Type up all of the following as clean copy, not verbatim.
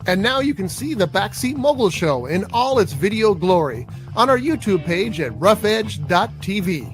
And now you can see the Backseat Mogul Show in all its video glory on our YouTube page at roughedge.tv.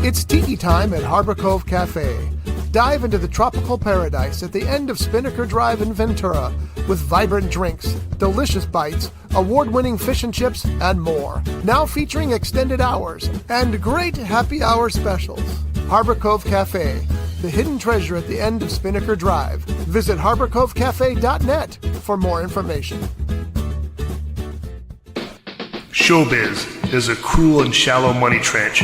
It's tiki time at Harbor Cove Cafe. Dive into the tropical paradise at the end of Spinnaker Drive in Ventura with vibrant drinks, delicious bites, award-winning fish and chips, and more. Now featuring extended hours and great happy hour specials. Harbor Cove Cafe, the hidden treasure at the end of Spinnaker Drive. Visit harborcovecafe.net for more information. Showbiz is a cruel and shallow money trench.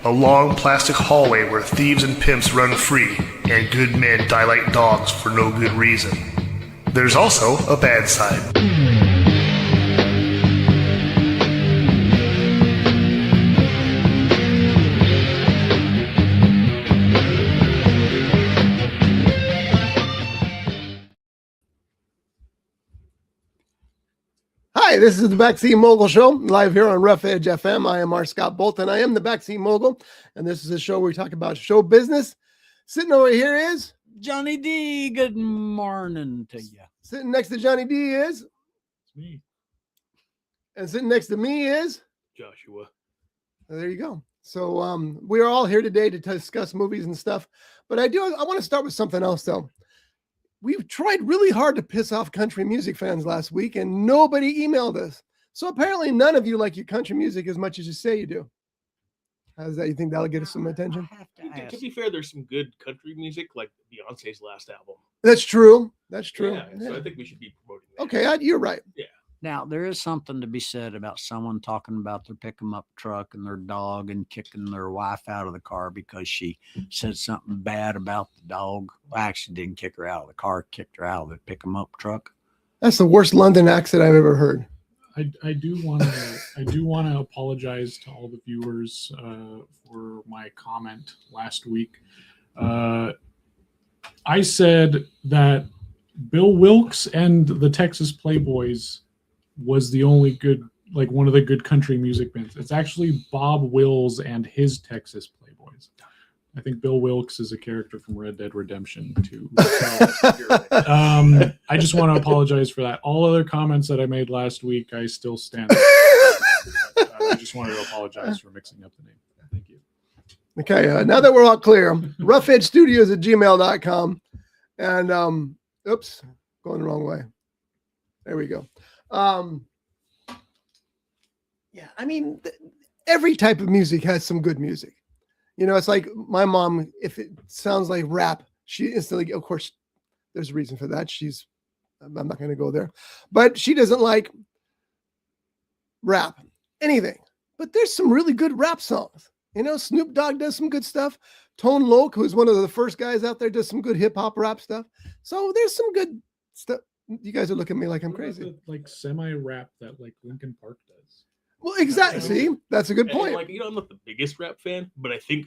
A long plastic hallway where thieves and pimps run free and good men die like dogs for no good reason. There's also a bad side. Hi, this is the Backseat Mogul Show, live here on Rough Edge FM. I am R. Scott Bolton. I am the Backseat Mogul, and this is a show where we talk about show business. Sitting over here is JohnyD. Good morning to you. Sitting next to JohnyD is It's me, and sitting next to me is Joshua. there you go. So we are all here today to discuss movies and stuff, but I want to start with something else though. We've tried really hard to piss off country music fans last week, and nobody emailed us. So apparently none of you like your country music as much as you say you do. How's that? You think that'll get us some attention? To be fair, there's some good country music, like Beyonce's last album. That's true. That's true. Yeah, so I think we should be promoting that. Okay, you're right. Yeah. Now, there is something to be said about someone talking about their pick 'em up truck and their dog and kicking their wife out of the car because she said something bad about the dog. Well, actually didn't kick her out of the car, kicked her out of the pick 'em up truck. That's the worst London accent I've ever heard. I do want to apologize to all the viewers for my comment last week. I said that Bill Wilkes and the Texas Playboys was the only good, like one of the good country music bands. It's actually Bob Wills and his Texas Playboys. I think Bill Wilkes is a character from Red Dead Redemption 2. So, I just want to apologize for that. All other comments that I made last week, I still stand. I just wanted to apologize for mixing up the name. Thank you. Okay, now that we're all clear, roughedgestudios@gmail.com. And, oops, going the wrong way. There we go. Yeah, I mean, every type of music has some good music. You know, it's like my mom, if it sounds like rap, she instantly, of course, there's a reason for that. I'm not going to go there, but she doesn't like rap, anything. But there's some really good rap songs. You know, Snoop Dogg does some good stuff. Tone Loc, who's one of the first guys out there, does some good hip hop rap stuff. So there's some good stuff. You guys are looking at me like I'm crazy. Like semi-rap that like Linkin Park does. Well, exactly. See, that's a good And, point. like, you know, I'm not the biggest rap fan, but I think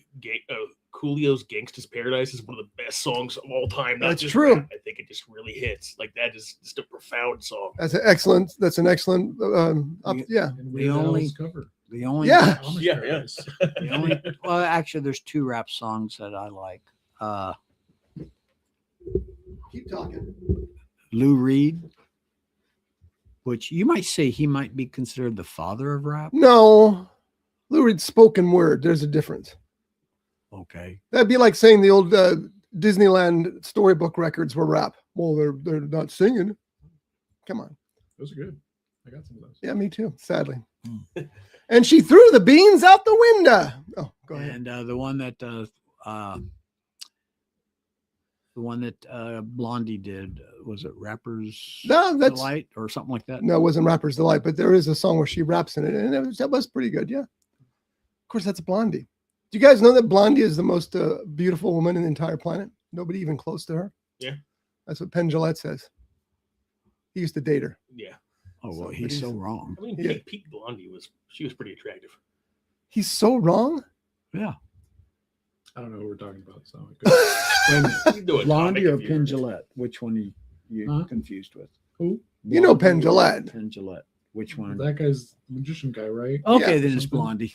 Coolio's "Gangsta's Paradise" is one of the best songs of all time. Not That's just true. rap. I think it just really hits. Like, that is just a profound song. That's an excellent. Yeah. And The Weird only- Al's cover. The only, Yeah. Amish Yeah, Paradise. the only, well, actually, there's two rap songs that I like. Keep talking. Lou Reed, which you might say he might be considered the father of rap. No, Lou Reed's spoken word. There's a difference. Okay. That'd be like saying the old Disneyland storybook records were rap. Well, they're not singing. Come on. Those are good. I got some of those. Yeah, me too. Sadly. And she threw the beans out the window. Oh, go ahead. And the one that Blondie did, was it Rapper's No, that's Delight or something like that? no, it wasn't Rapper's Delight, but there is a song where she raps in it, and that was pretty good. Yeah. Of course, that's Blondie. Do you guys know that Blondie is the most beautiful woman in the entire planet? Nobody even close to her. Yeah. That's what Penn Jillette says. He used to date her. Yeah. Oh, well, So, he's but so wrong. I mean, Yeah. Peak Blondie was pretty attractive. He's so wrong. Yeah. I don't know what we're talking about. So You can do a Blondie comic or if you- Penn Jillette? Which one are you Huh? confused with? who? You know Blondie Penn or Jillette. Penn Jillette. Which one? That guy's the magician guy, right? Okay, Yeah. then it's Blondie.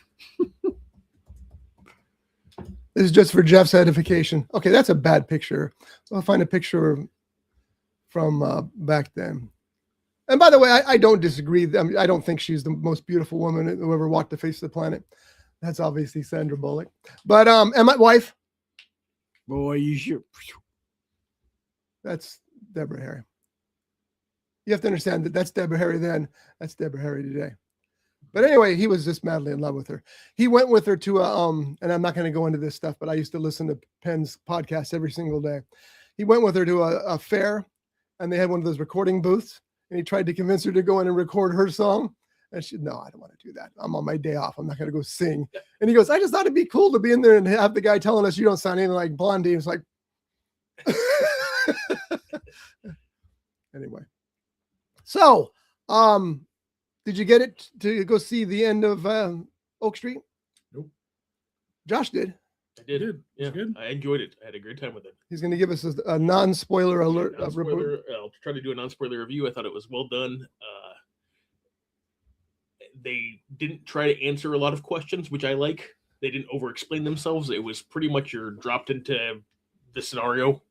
This is just for Jeff's edification. Okay, that's a bad picture. I'll find a picture from back then. And by the way, I don't disagree. I don't think she's the most beautiful woman who ever walked the face of the planet. That's obviously Sandra Bullock. But and my wife. Boy, you should. That's Deborah Harry. You have to understand that that's Deborah Harry then. That's Deborah Harry today. But anyway, he was just madly in love with her. He went with her to and I'm not going to go into this stuff, but I used to listen to Penn's podcast every single day. He went with her to a fair, and they had one of those recording booths, and he tried to convince her to go in and record her song. And she, no, I don't want to do that. I'm on my day off. I'm not going to go sing. And he goes, I just thought it'd be cool to be in there and have the guy telling us you don't sound anything like Blondie. It's like, anyway. So, did you get it to go see the end of Oak Street? Nope. Josh did. I did. Yeah, good. I enjoyed it. I had a great time with it. He's going to give us a non-spoiler alert. I'll try to do a non-spoiler review. I thought it was well done. They didn't try to answer a lot of questions, which I like. They didn't over-explain themselves. It was pretty much you're dropped into the scenario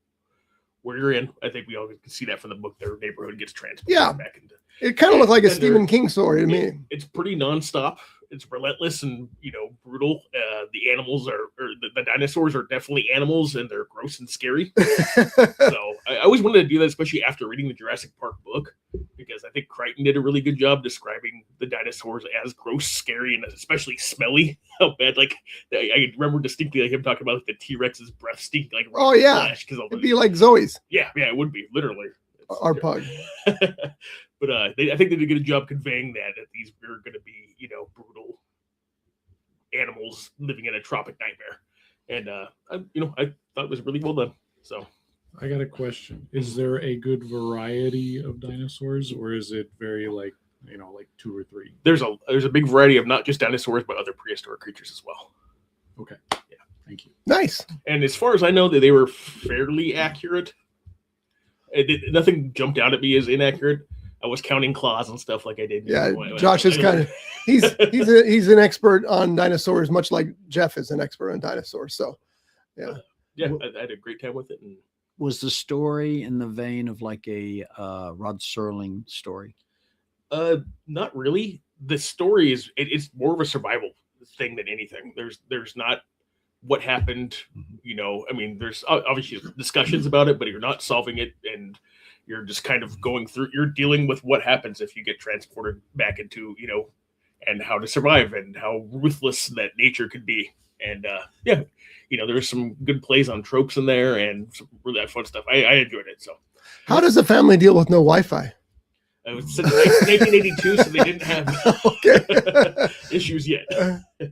where you're in. I think we all can see that from the book. Their neighborhood gets transported back into. It kind of looked like a Stephen King story to me. It's pretty nonstop. It's relentless and brutal. The animals the dinosaurs are definitely animals, and they're gross and scary. So I always wanted to do that, especially after reading the Jurassic Park book, because I think Crichton did a really good job describing the dinosaurs as gross, scary, and especially smelly. How bad! Like I remember distinctly him talking about the T-Rex's breath stinking like flesh, because it'd be like Zoe's. Yeah, it would be literally our pug. But I think they did a good job conveying that these were going to be, brutal animals living in a tropic nightmare. And, I thought it was really well done. So I got a question. Is there a good variety of dinosaurs, or is it very like 2 or 3? There's a big variety of not just dinosaurs, but other prehistoric creatures as well. Okay. Yeah. Thank you. Nice. And as far as I know, that they were fairly accurate. Nothing jumped out at me as inaccurate. I was counting claws and stuff like I did. Yeah, Josh is kind of he's an expert on dinosaurs, much like Jeff is an expert on dinosaurs. So, yeah, I had a great time with it. And was the story in the vein of like a Rod Serling story? Not really. The story is it's more of a survival thing than anything. There's not what happened. There's obviously discussions about it, but you're not solving it, and you're just kind of you're dealing with what happens if you get transported back into, and how to survive and how ruthless that nature could be. And, there's some good plays on tropes in there and some really fun stuff. I enjoyed it. So how does the family deal with no Wi-Fi? It was since 1982, so they didn't have issues yet.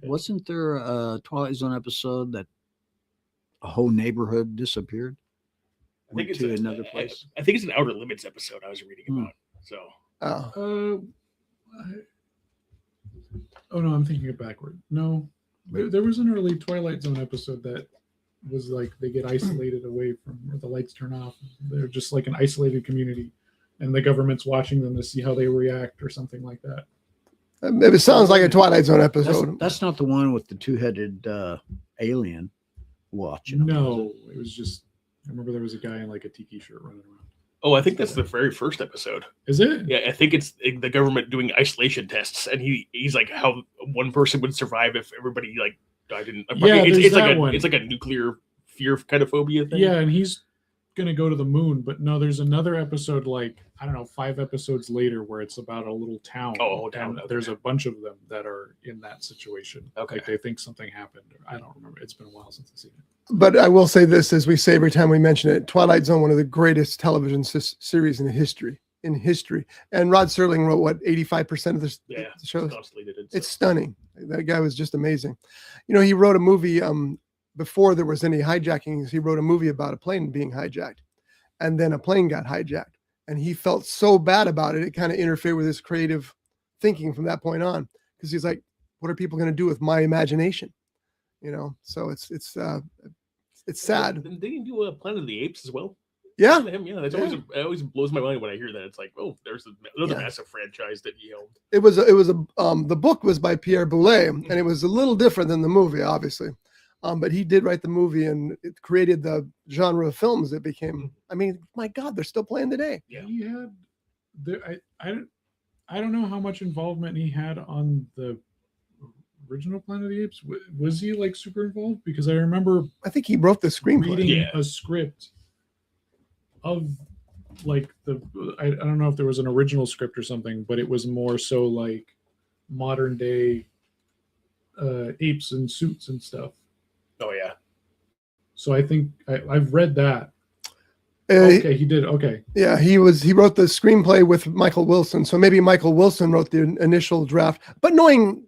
Wasn't there a Twilight Zone episode that a whole neighborhood disappeared? I think it's another place. I think it's an Outer Limits episode I was reading about. So, no, I'm thinking it backward. No, there was an early Twilight Zone episode that was like they get isolated away from where the lights turn off. They're just like an isolated community, and the government's watching them to see how they react or something like that. It sounds like a Twilight Zone episode. That's not the one with the two-headed alien watching. No, it was just. I remember there was a guy in like a tiki shirt running around. Oh, I think that's the very first episode. Is it? Yeah, I think it's the government doing isolation tests, and he's like how one person would survive if everybody like died in. It's like a nuclear fear kind of phobia thing. Yeah, and he's gonna go to the moon, but no, there's another episode like 5 episodes later where it's about a little town. Town. There's a bunch of them that are in that situation. Okay, like they think something happened. I don't remember. It's been a while since I've seen it. But I will say this, as we say every time we mention it, Twilight Zone, one of the greatest television series in history. And Rod Serling wrote 85% of the shows. It's stunning. That guy was just amazing. He wrote a movie before there was any hijackings. He wrote a movie about a plane being hijacked, and then a plane got hijacked, and he felt so bad about it. It kind of interfered with his creative thinking from that point on, because he's like, what are people going to do with my imagination? So it's sad. Didn't they do Planet of the Apes as well? Yeah. That's it always blows my mind when I hear that. It's like, oh, there's another massive franchise that he owned. The book was by Pierre Boulet, and it was a little different than the movie, obviously. But he did write the movie, and it created the genre of films that became. I mean, my God, they're still playing today. Yeah. He had I don't know how much involvement he had on the original Planet of the Apes. Was he like super involved? Because I remember I think he wrote the screenplay. reading a script of like I don't know if there was an original script or something, but it was more so like modern day apes and suits and stuff. Oh yeah. So I think I've read that. Okay, he did. Okay. Yeah, he wrote the screenplay with Michael Wilson. So maybe Michael Wilson wrote the initial draft. But knowing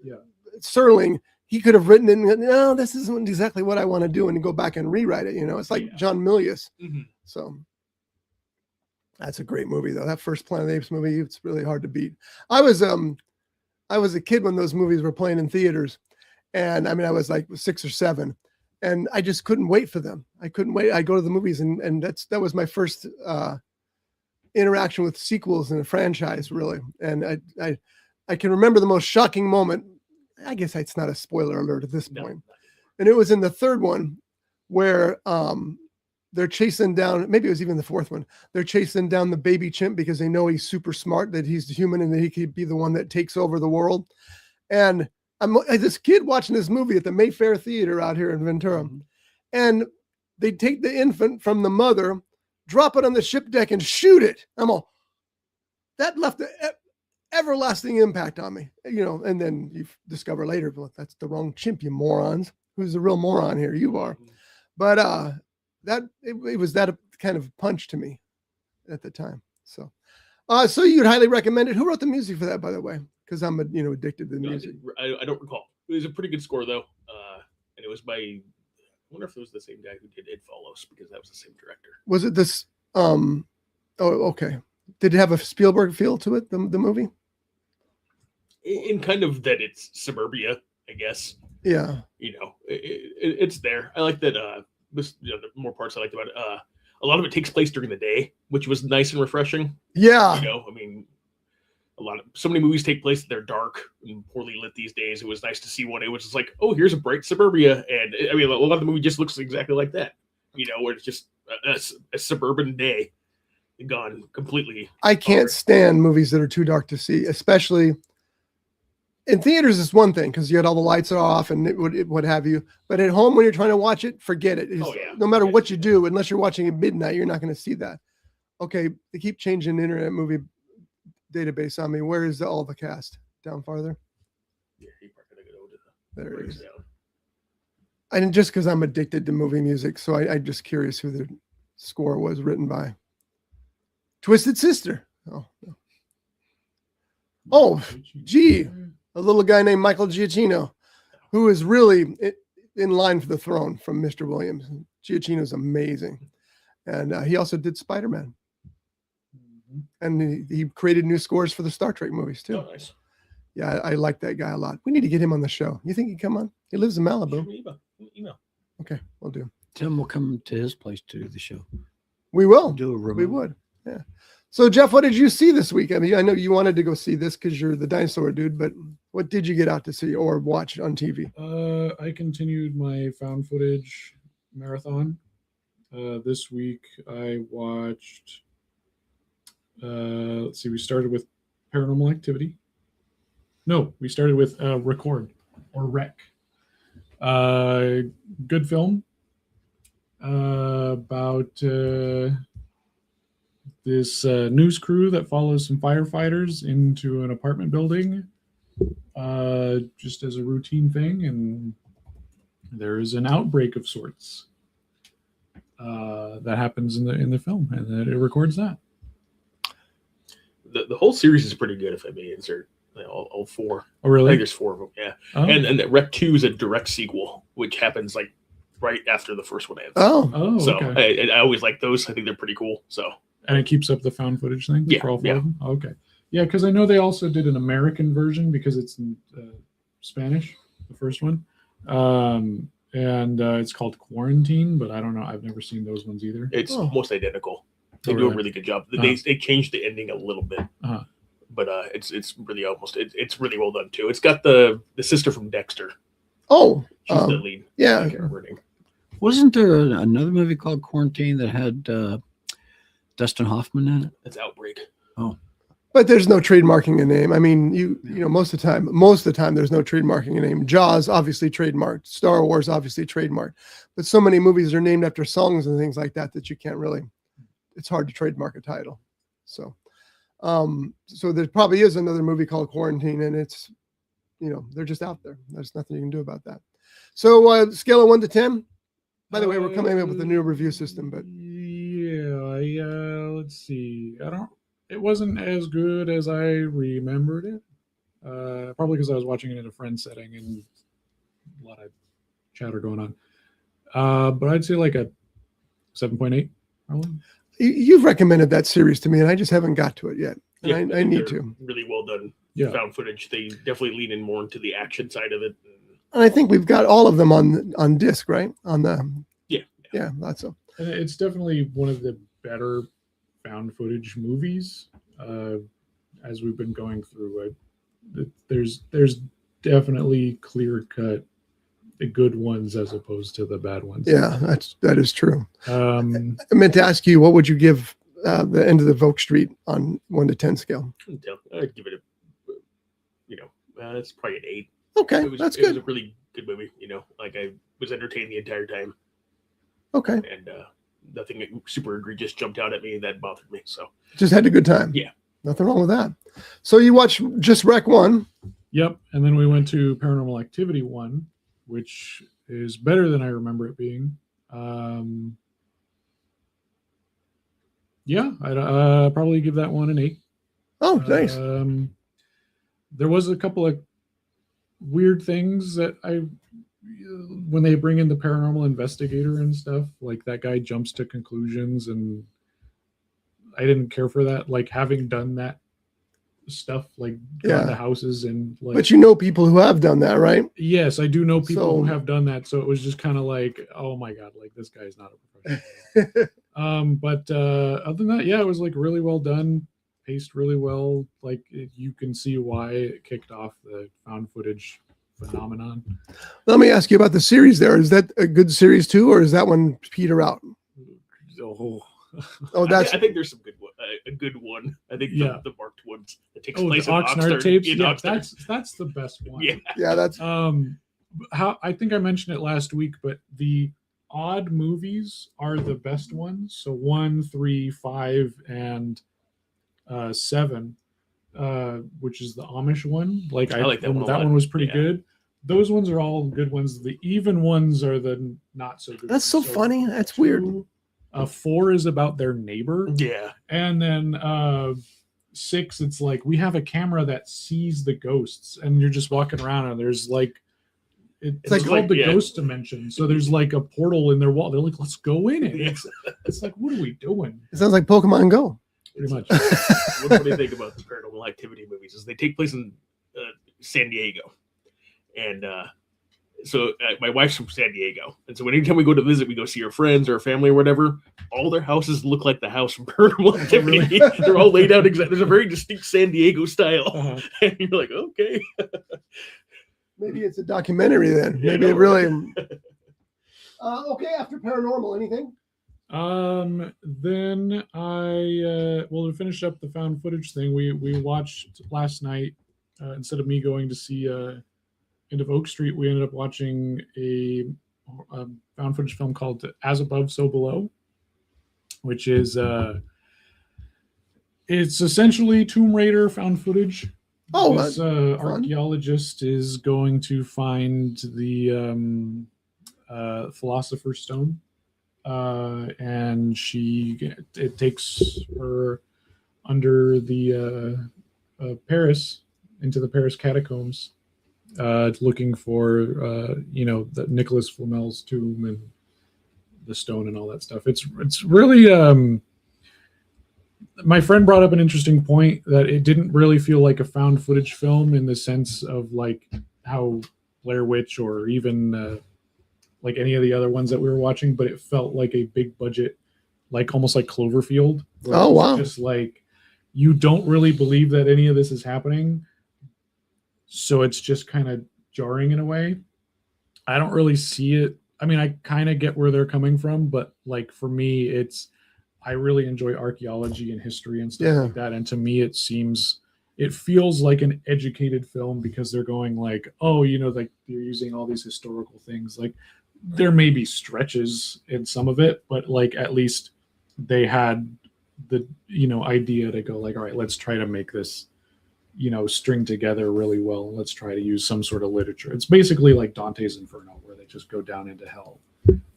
Serling, he could have written it and no, this isn't exactly what I want to do, and go back and rewrite it. It's like John Milius. Mm-hmm. So that's a great movie, though. That first Planet of the Apes movie, it's really hard to beat. I was a kid when those movies were playing in theaters, and I mean, I was like 6 or 7. And I just couldn't wait for them. I couldn't wait. I go to the movies, and that was my first interaction with sequels in a franchise, really. And I can remember the most shocking moment. I guess it's not a spoiler alert at this point. And it was in the third one where they're chasing down, maybe it was even the fourth one. They're chasing down the baby chimp because they know he's super smart, that he's human, and that he could be the one that takes over the world. And I'm this kid watching this movie at the Mayfair Theater out here in Ventura, and they take the infant from the mother, drop it on the ship deck, and shoot it. That left an everlasting impact on me, and then you discover later, well, that's the wrong chimp, you morons. Who's the real moron here? You are. But it was that kind of punch to me at the time. So you'd highly recommend it. Who wrote the music for that, by the way? Because I'm addicted to the music. I don't recall. It was a pretty good score though, and it was by. I wonder if it was the same guy who did It Follows, because that was the same director. Was it this? Oh, okay. Did it have a Spielberg feel to it? The movie. In kind of that it's suburbia, I guess. Yeah. It's there. I like that. The more parts I liked about it. A lot of it takes place during the day, which was nice and refreshing. Yeah. I mean. So many movies take place, they're dark and poorly lit these days. It was nice to see one. It was just like, oh, here's a bright suburbia. And I mean, a lot of the movie just looks exactly like that, where it's just a suburban day gone completely. I can't stand movies that are too dark to see, especially in theaters. Is one thing because you had all the lights are off and it would have you. But at home, when you're trying to watch it, forget it. No matter what you do, unless you're watching at midnight, you're not going to see that. Okay, they keep changing the Internet Movie Database on me. Where is all the cast? Down farther? Yeah, you're probably gonna go to there it is. And just because I'm addicted to movie music, so I'm just curious who the score was written by. Twisted Sister. Oh, gee, a little guy named Michael Giacchino, who is really in line for the throne from Mr. Williams. Giacchino's amazing, and he also did Spider-Man. And he created new scores for the Star Trek movies too. Oh, nice. Yeah, I like that guy a lot. We need to get him on the show. You think he'd come on? He lives in Malibu. Email. Okay, we'll do. Tim will come to his place to do the show. We will. Do a remote. We would. Yeah. So Jeff, what did you see this week? I mean, I know you wanted to go see this because you're the dinosaur dude, but what did you get out to see or watch on TV? I continued my found footage marathon. This week I watched. Let's see. We started with Paranormal Activity. No, we started with Record or Rec. Good film about this news crew that follows some firefighters into an apartment building, just as a routine thing, and there is an outbreak of sorts that happens in the film, and then it records that. The whole series is pretty good, if I may insert. All 4. Oh, really? I think there's 4 of them, yeah. Oh. And that Rec 2 is a direct sequel, which happens like right after the first one ends. Oh, so okay. I always like those. I think they're pretty cool. So. And it keeps up the found footage thing Yeah, for all 4 of them? Okay. Yeah, because I know they also did an American version because it's in Spanish, the first one. And it's called Quarantine, but I don't know. I've never seen those ones either. It's almost identical. They do a really good job. They changed the ending a little bit, but it's really almost it's really well done too. It's got the sister from Dexter. Oh, She's the lead. yeah. I can't remember her name. Wasn't there another movie called Quarantine that had Dustin Hoffman in it? That's Outbreak. Oh, But there's no trademarking a name. I mean, you know, most of the time, there's no trademarking a name. Jaws obviously trademarked. Star Wars obviously trademarked. But so many movies are named after songs and things like that you can't really. It's hard to trademark a title. So, so there probably is another movie called Quarantine, and it's, you know, they're just out there. There's nothing you can do about that. So, scale of 1 to 10. By the way, we're coming up with a new review system, but let's see. It wasn't as good as I remembered it. Probably because I was watching it in a friend setting and a lot of chatter going on. But I'd say like a 7.8. Probably. You've recommended that series to me, and I just haven't got to it yet. Yeah, And I need to. Really well done. Yeah. Found footage. They definitely lean in more into the action side of it. And I think we've got all of them on disc, right? On the Yeah. That's so. And it's definitely one of the better found footage movies as we've been going through it. There's definitely clear cut the good ones as opposed to the bad ones. Yeah, that is true. I meant to ask you, what would you give the End of the Volk Street on 1 to 10 scale? I'd give it it's probably an 8. Okay, that's good. It was a really good movie. You know, like I was entertained the entire time. Okay. And nothing super egregious jumped out at me that bothered me. So just had a good time. Yeah. Nothing wrong with that. So you watched Just Wreck 1. Yep. And then we went to Paranormal Activity 1, which is better than I remember it being. I'd probably give that one an 8. Oh, nice. There was a couple of weird things that when they bring in the paranormal investigator and stuff, like that guy jumps to conclusions, and I didn't care for that. Like having done that stuff, like gone to houses and like. But you know people who have done that, right? Yes, I do know people who have done that. So it was just kind of like, oh my god, like this guy's not a professional. But other than that, it was like really well done, paced really well. Like you can see why it kicked off the found footage phenomenon. Let me ask you about the series there. Is that a good series too, or is that one peter out? I think there's some good one. A good one. I think the marked ones that takes place the in Oxnard Oxnard. tapes. Yeah, that's the best one. Yeah, that's how I think I mentioned it last week, but the odd movies are the best ones. So 1, 3, 5, and 7, which is the Amish one. Like I like that one. That one was pretty good. Those ones are all good ones. The even ones are the not so good. That's so funny. That's weird. 4 is about their neighbor. Yeah. And then 6, it's like we have a camera that sees the ghosts, and you're just walking around, and there's like it's like called the ghost dimension. So there's like a portal in their wall. They're like, let's go in it. It's like, what are we doing? It sounds like Pokemon Go. Pretty much. What do you think about the Paranormal Activity movies? Is they take place in San Diego, and so my wife's from San Diego, and so anytime we go to visit, we go see her friends or her family or whatever. All their houses look like the house from Paranormal Activity. They're all laid out exactly. There's a very distinct San Diego style, and you're like, okay. Maybe it's a documentary then. Maybe it really. Okay, after Paranormal, anything? Then to finish up the found footage thing, we watched last night. Instead of me going to see End of Oak Street, we ended up watching a found footage film called As Above, So Below, which is it's essentially Tomb Raider found footage. This archaeologist is going to find the Philosopher's Stone, and it takes her under the Paris, into the Paris catacombs, looking for the Nicholas Flamel's tomb and the stone and all that stuff. It's really my friend brought up an interesting point that it didn't really feel like a found footage film in the sense of like how Blair Witch or even like any of the other ones that we were watching, but it felt like a big budget, like almost like Cloverfield. Oh wow! Just like you don't really believe that any of this is happening, so it's just kind of jarring in a way. I don't really see it. I mean, I kind of get where they're coming from, but like for me, I really enjoy archaeology and history and stuff like that. And to me, it feels like an educated film because they're going like, oh, like they're using all these historical things. Like there may be stretches in some of it, but like at least they had the, idea to go like, all right, let's try to make this, string together really well. Let's try to use some sort of literature. It's basically like Dante's Inferno, where they just go down into hell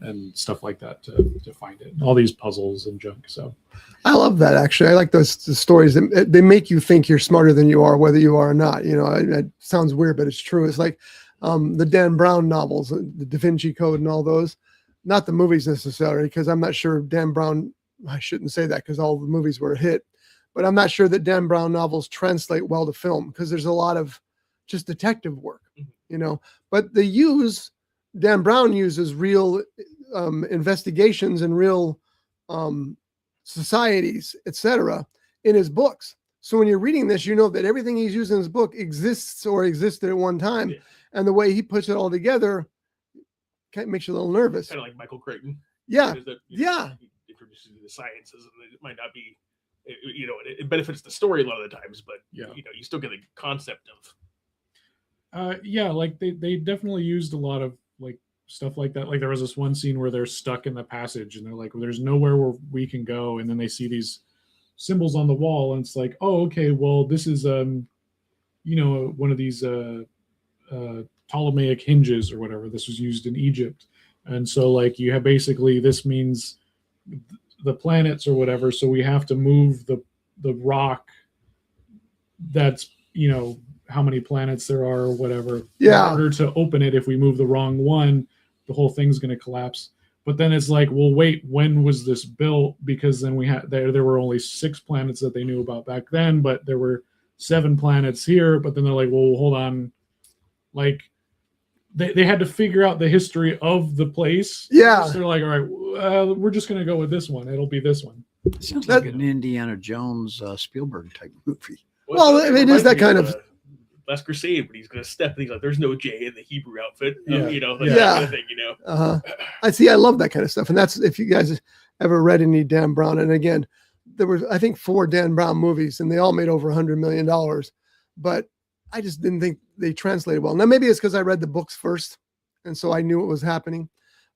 and stuff like that to find it. All these puzzles and junk. So I love that. Actually, I like the stories. They make you think you're smarter than you are, whether you are or not. It sounds weird, but it's true. It's like the Dan Brown novels, the Da Vinci Code, and all those. Not the movies necessarily, because I'm not sure Dan Brown. I shouldn't say that because all the movies were a hit, but I'm not sure that Dan Brown novels translate well to film because there's a lot of just detective work, But Dan Brown uses real investigations and real societies, etc., in his books. So when you're reading this, you know that everything he's used in his book exists or existed at one time, and the way he puts it all together kind of makes you a little nervous. Kind of like Michael Crichton. Yeah, He introduces the sciences, and it might not be, it benefits the story a lot of the times, but you still get a concept of. Like they definitely used a lot of like stuff like that. Like there was this one scene where they're stuck in the passage and they're like, well, there's nowhere where we can go, and then they see these symbols on the wall, and it's like, oh, okay, well, this is one of these Ptolemaic hinges or whatever. This was used in Egypt, and so like you have basically this means the planets or whatever. So we have to move the rock that's how many planets there are or whatever in order to open it. If we move the wrong one, the whole thing's going to collapse. But then it's like, well, wait, when was this built? Because then we had there were only 6 planets that they knew about back then, but there were 7 planets here. But then they're like, well, hold on, like they had to figure out the history of the place. Yeah, so they're like, all right, we're just going to go with this one. It'll be this one. Sounds like an Indiana Jones Spielberg type movie. Well, it is that kind of. Last Crusade, but he's going to step and he's like, there's no J in the Hebrew outfit. Yeah. That kind of thing, I see. I love that kind of stuff. And that's, if you guys ever read any Dan Brown, and again, there was, I think, 4 Dan Brown movies and they all made over $100 million, but I just didn't think they translated well. Now, maybe it's because I read the books first. And so I knew what was happening,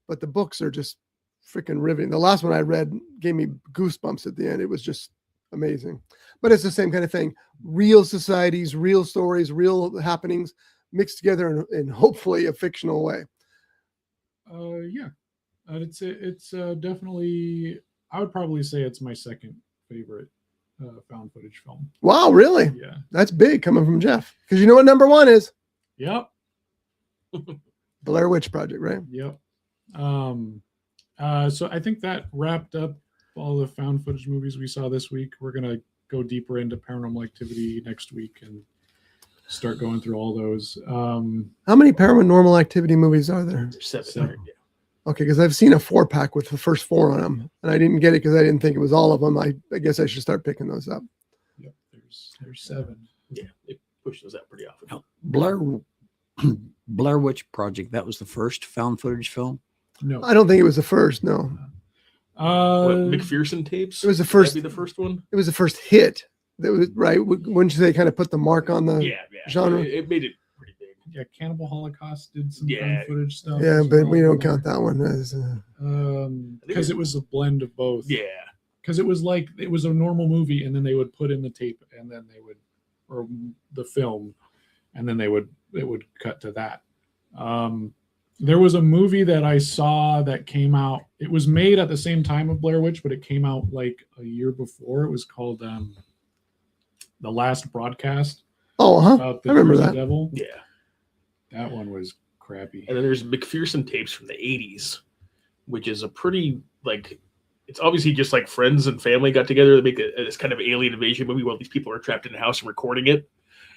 but the books are just freaking riveting. The last one I read gave me goosebumps at the end. It was just amazing. But it's the same kind of thing. Real societies, real stories, real happenings mixed together in hopefully a fictional way. It's definitely, I would probably say it's my second favorite found footage film. Wow, really? Yeah. That's big coming from Jeff. Because you know what number 1 is? Yep. Blair Witch Project, right? Yep. So I think that wrapped up all the found footage movies we saw this week. We're going to go deeper into Paranormal Activity next week and start going through all those. How many Paranormal Activity movies are there? 7. Yeah. Okay, because I've seen a 4-pack with the first 4 on them, and I didn't get it because I didn't think it was all of them. I guess I should start picking those up. Yep, there's 7. Yeah, they push those out pretty often. Now, Blair Witch Project, that was the first found footage film? No. I don't think it was the first, no. McPherson tapes? It was the first. That'd be the first one? It was the first hit. That was right. Wouldn't you say kind of put the mark on the genre? It made it pretty big. Yeah, Cannibal Holocaust did some found footage stuff. Yeah, but we don't count that one as. Because it was a blend of both. Yeah. Because it was a normal movie, and then they would put in the tape, and then they would, or the film, and then it would cut to that. There was a movie that I saw that came out. It was made at the same time of Blair Witch, but it came out like a year before. It was called The Last Broadcast. Oh, about the I remember that. Devil. Yeah. That one was crappy. And then there's McPherson tapes from the 80s, which is a pretty, like, it's obviously just like friends and family got together to make this kind of alien invasion movie where these people are trapped in a house and recording it.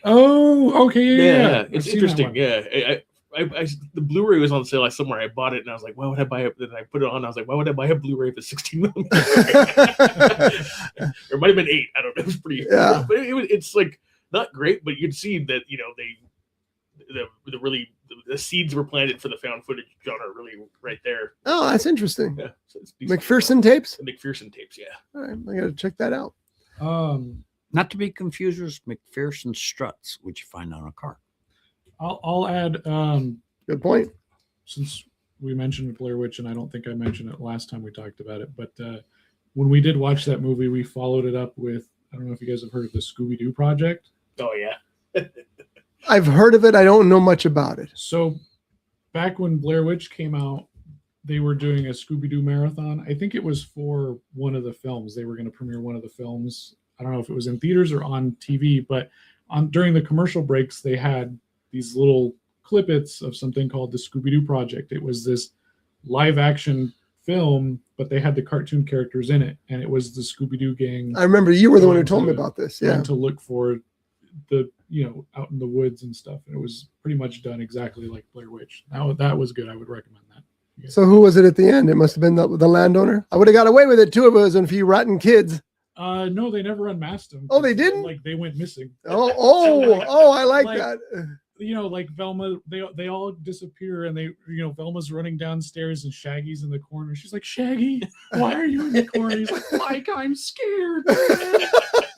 Oh, okay. Yeah. It's interesting. Yeah. The Blu-ray was on sale somewhere. I bought it and I was like, why would I buy it? Then I put it on. I was like, why would I buy a Blu-ray if it's 16 millimeter? Or it might have been 8. I don't know. It was pretty. Yeah. But it's like not great, but you'd see that the seeds were planted for the found footage genre really right there. Oh, that's interesting. Yeah, so it's decent. McPherson tapes. The McPherson tapes, yeah. All right, I got to check that out. Not to be confused with McPherson struts, which you find on a car. I'll add. Good point. Since we mentioned Blair Witch, and I don't think I mentioned it last time we talked about it, but when we did watch that movie, we followed it up with, I don't know if you guys have heard of the Scooby-Doo Project. Oh yeah. I've heard of it. I don't know much about it. So back when Blair Witch came out, they were doing a Scooby-Doo marathon. I think it was for one of the films. They were going to premiere one of the films. I don't know if it was in theaters or on TV, but during the commercial breaks, they had these little clippets of something called the Scooby-Doo Project. It was this live action film, but they had the cartoon characters in it, and it was the Scooby-Doo gang. I remember you were the one who told me about this. Yeah, to look for the out in the woods and stuff, and it was pretty much done exactly like Blair Witch. That was good. I would recommend that. So who was it at the end? It must have been the landowner. I would have got away with it too if it was a few rotten kids. No, they never unmasked them. Oh, they didn't? Like they went missing. Oh, I like that. Like Velma, they all disappear, and Velma's running downstairs and Shaggy's in the corner. She's like, Shaggy, why are you in the corner? He's like I'm scared.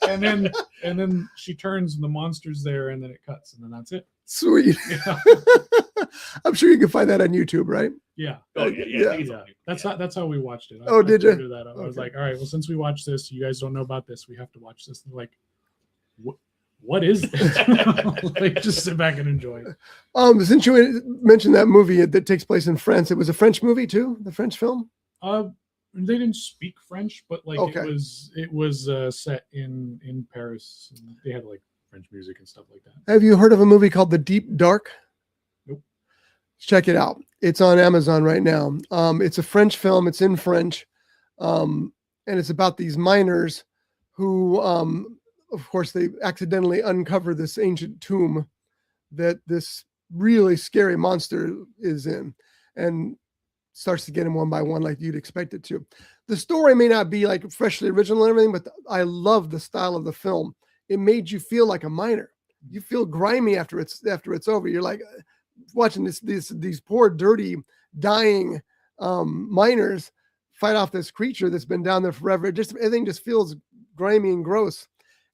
and then she turns and the monster's there, and then it cuts, and then that's it. Sweet. Yeah. I'm sure you can find that on YouTube, right? Yeah. Oh yeah. That's how we watched it. Did you? That. I was like, all right, well, since we watched this, you guys don't know about this. We have to watch this. And they're like, what is this? Like, just sit back and enjoy it. Since you mentioned that movie that takes place in France, it was a French movie too, the French film? They didn't speak French, but okay. it was set in Paris. And they had like French music and stuff like that. Have you heard of a movie called The Deep Dark? Nope. Check it out. It's on Amazon right now. It's a French film. It's in French. And it's about these miners who, of course, they accidentally uncover this ancient tomb that this really scary monster is in, and starts to get him one by one like you'd expect it to. The story may not be like freshly original and everything, but I love the style of the film. It made you feel like a miner. You feel grimy after it's over. You're like watching these poor, dirty, dying miners fight off this creature that's been down there forever. Everything just feels grimy and gross.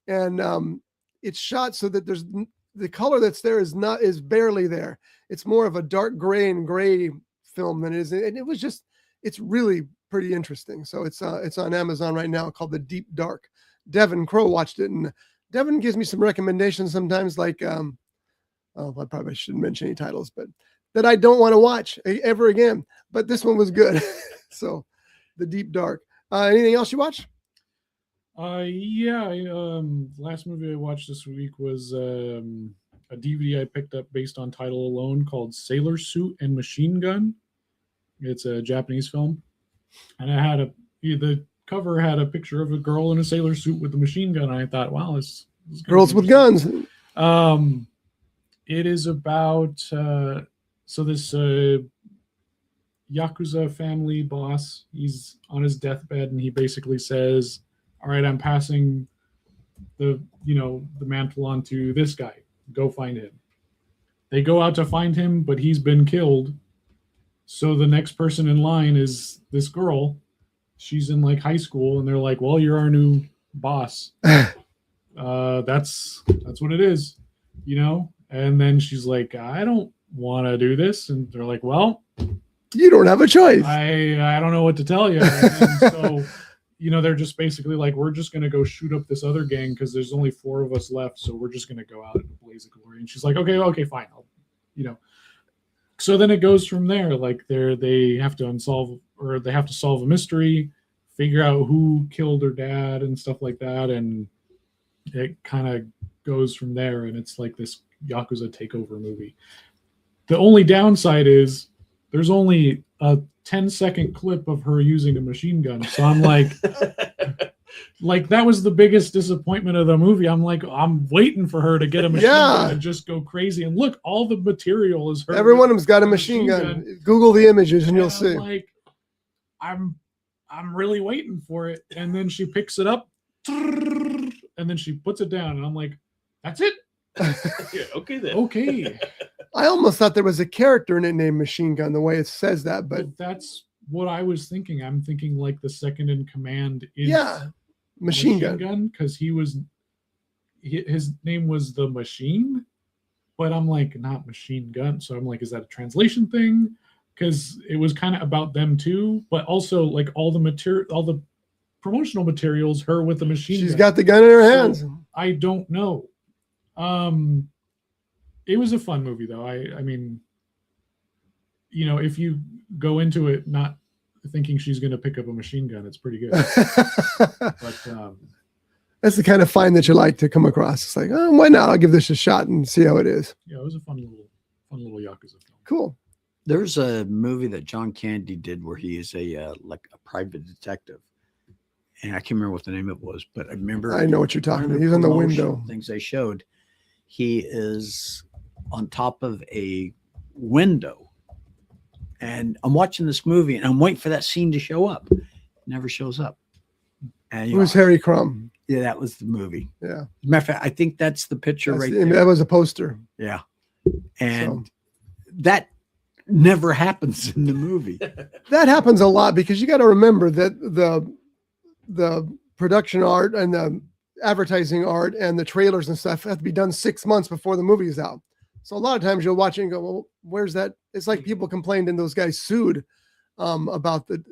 And it's shot so that there's the color that's there is barely there. It's more of a dark gray and gray film than it is. And it's really pretty interesting. So it's on Amazon right now, called The Deep Dark. Devin Crow watched it, and Devin gives me some recommendations sometimes, like I probably shouldn't mention any titles, but that I don't want to watch ever again. But this one was good. So The Deep Dark. Anything else you watched? Last movie I watched this week was a DVD I picked up based on title alone called Sailor Suit and Machine Gun. It's a Japanese film, and the cover had a picture of a girl in a sailor suit with a machine gun. And I thought, wow, this girls with guns. It is about this Yakuza family boss. He's on his deathbed, and he basically says, all right, I'm passing the mantle on to this guy. Go find him. They go out to find him, but he's been killed. So the next person in line is this girl. She's in like high school, and they're like, well, you're our new boss. That's what it is, And then she's like, I don't want to do this. And they're like, well, you don't have a choice. I don't know what to tell you. And so, they're just basically like, we're just going to go shoot up this other gang because there's only 4 of us left. So we're just going to go out in a blaze of glory. And she's like, okay, fine. So then it goes from there. Like they have to solve a mystery, figure out who killed her dad and stuff like that. And it kind of goes from there. And it's like this Yakuza takeover movie. The only downside is there's only a 10-second clip of her using a machine gun. So I'm like, that was the biggest disappointment of the movie. I'm like, I'm waiting for her to get a machine gun and just go crazy. And look, all the material is her. Every one of them's got a machine gun. Google the images and you'll see. I'm really waiting for it. And then she picks it up and then she puts it down. And I'm like, that's it. Yeah, okay then. Okay. I almost thought there was a character in it named Machine Gun, the way it says that, but Well, that's what I was thinking. I'm thinking like the second in command is yeah, Machine Gun. because his name was the Machine, but I'm like, not Machine Gun. So I'm like, is that a translation thing? Because it was kind of about them too, but also like all the promotional materials, her with the machine She's gun. got the gun in her hands. I don't know. It was a fun movie though. I mean, you know, if you go into it not thinking she's going to pick up a machine gun, it's pretty good. But that's the kind of find that you like to come across. It's like, oh, why not? I'll give this a shot and see how it is. yeah, it was a fun little Yakuza film. Cool. There's a movie that John Candy did where he is like a private detective, and I can't remember what the name of it was, but I remember. I know what you're talking one of about. He's on the promotional window. Things they showed. He is on top of a window, and I'm watching this movie, and I'm waiting for that scene to show up. It never shows up. And you Who's know, Harry Crumb? yeah, that was the movie. Yeah. As a matter of fact, I think that's the picture right there. That was a poster. Yeah. And that never happens in the movie. That happens a lot because you got to remember that the production art and the advertising art and the trailers and stuff have to be done 6 months before the movie is out. So a lot of times you'll watch it and go, well, where's that? It's like people complained and those guys sued about the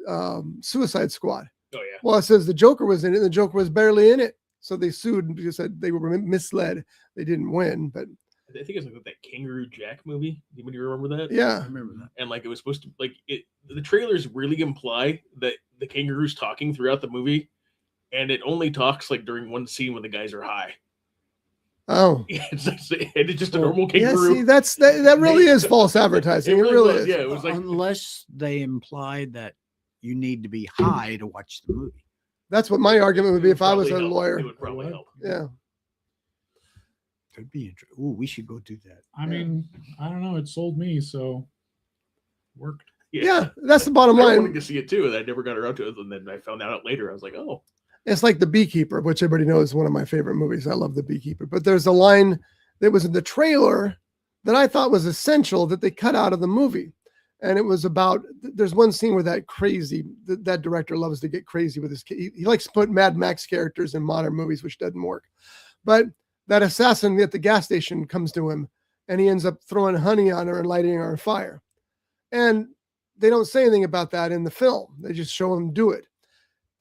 Suicide Squad. Oh yeah. Well, it says the Joker was in it and the Joker was barely in it. So they sued and just said they were misled. They didn't win, but I think it's like that Kangaroo Jack movie. Anybody remember that? I yeah. remember that. And like it was supposed to like it. The trailers really imply that the kangaroo's talking throughout the movie, and it only talks like during one scene when the guys are high. Oh. It's just a normal Yeah, kangaroo. see, that really is false advertising. It really was, is. Yeah, it was like Unless they imply that you need to be high to watch the movie. That's what my argument would be if I was a probably help. lawyer. It would probably help. Yeah. Could be interesting. Oh, we should go do that. I mean, I don't know. It sold me, so worked. Yeah, that's the bottom I line. wanted to see it too, and I never got around to it. And then I found that out later. I was like, oh, It's like The Beekeeper, which everybody knows is one of my favorite movies. I love The Beekeeper. But there's a line that was in the trailer that I thought was essential that they cut out of the movie. And it was about, there's one scene where that director loves to get crazy with his kid. He likes to put Mad Max characters in modern movies, which doesn't work. But that assassin at the gas station comes to him and he ends up throwing honey on her and lighting her on fire. And they don't say anything about that in the film. They just show him do it.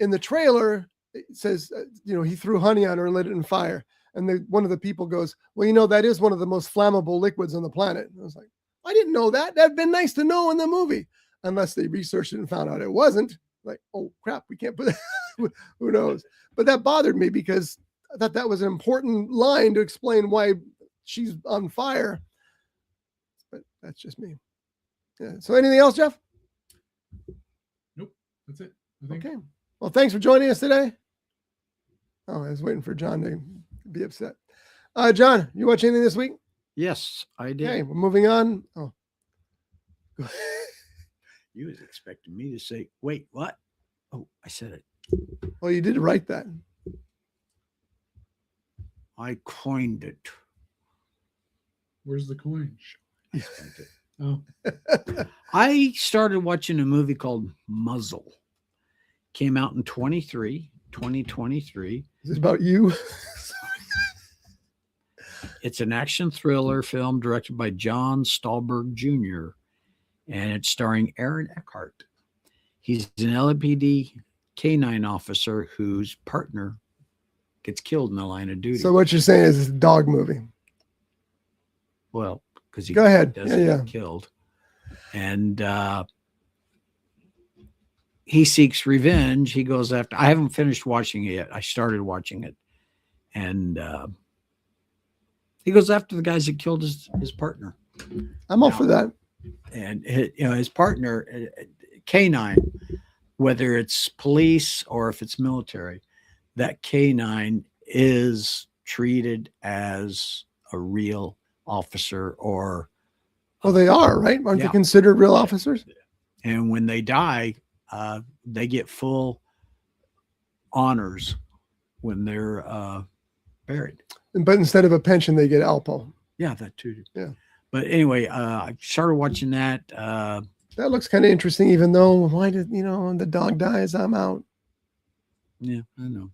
In the trailer, it says, he threw honey on her and lit it on fire. And one of the people goes, well, that is one of the most flammable liquids on the planet. And I was like, I didn't know that. That'd been nice to know in the movie, unless they researched it and found out it wasn't. Like, oh crap, we can't put that. Who knows? But that bothered me because I thought that was an important line to explain why she's on fire. But that's just me. Yeah. So anything else, Jeff? Nope, that's it. I think. Okay. Well, thanks for joining us today. Oh, I was waiting for John to be upset. John, you watch anything this week? Yes, I did. Okay, we're moving on. Oh. You was expecting me to say, wait, what? Oh, I said it. Well, you did write that. I coined it. Where's the coin? I spent it. Oh, I started watching a movie called Muzzle. Came out in 2023. Is this about you? It's an action thriller film directed by John Stolberg Jr. and it's starring Aaron Eckhart. He's an LAPD canine officer whose partner gets killed in the line of duty. So what you're saying is it's a dog movie. Well, because he Go ahead. doesn't Yeah. get killed. And he seeks revenge. He goes after, I haven't finished watching it yet. I started watching it. And he goes after the guys that killed his partner. I'm all for that. And his partner, canine, whether it's police or if it's military, that canine is treated as a real officer or. Well, they are, right? Aren't they Yeah. considered real officers? And when they die, they get full honors when they're buried. But instead of a pension, they get Alpo. Yeah, that too. Yeah. But anyway, I started watching that. That looks kind of interesting, even though why did the dog dies? I'm out. Yeah, I know.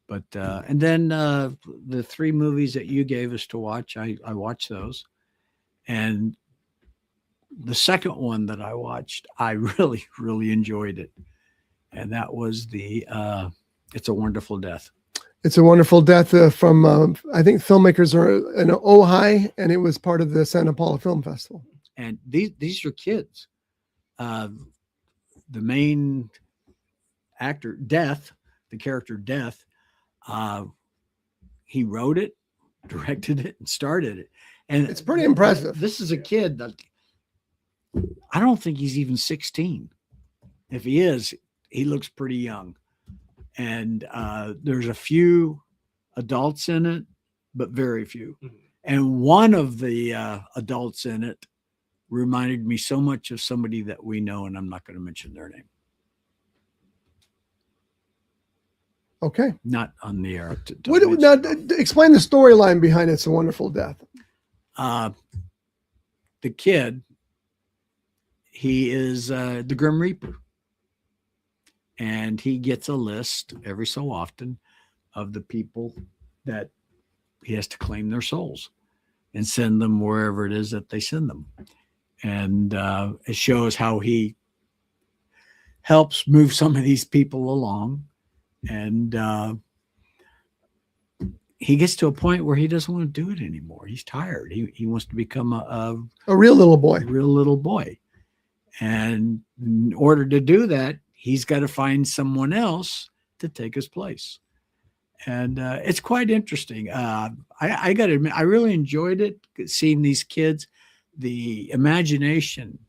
But and then the 3 movies that you gave us to watch, I watched those. And the second one that I watched, I really, really enjoyed it. And that was the It's a Wonderful Death. It's a Wonderful Death from, I think filmmakers are in Ojai, and it was part of the Santa Paula Film Festival. And these are kids. The main actor, Death, the character Death, he wrote it, directed it, and started it. And it's pretty impressive. This is a kid that I don't think he's even 16. If he is, he looks pretty young. And there's a few adults in it, but very few. Mm-hmm. And one of the adults in it reminded me so much of somebody that we know, and I'm not going to mention their name. Okay. Not on the air. Now, explain the storyline behind It's a Wonderful Death. The kid, he is the Grim Reaper. And he gets a list every so often of the people that he has to claim their souls and send them wherever it is that they send them. And it shows how he helps move some of these people along. And he gets to a point where he doesn't want to do it anymore. He's tired. He wants to become a real little boy. A real little boy. And in order to do that, he's got to find someone else to take his place. And it's quite interesting. I got to admit, I really enjoyed it, seeing these kids, the imagination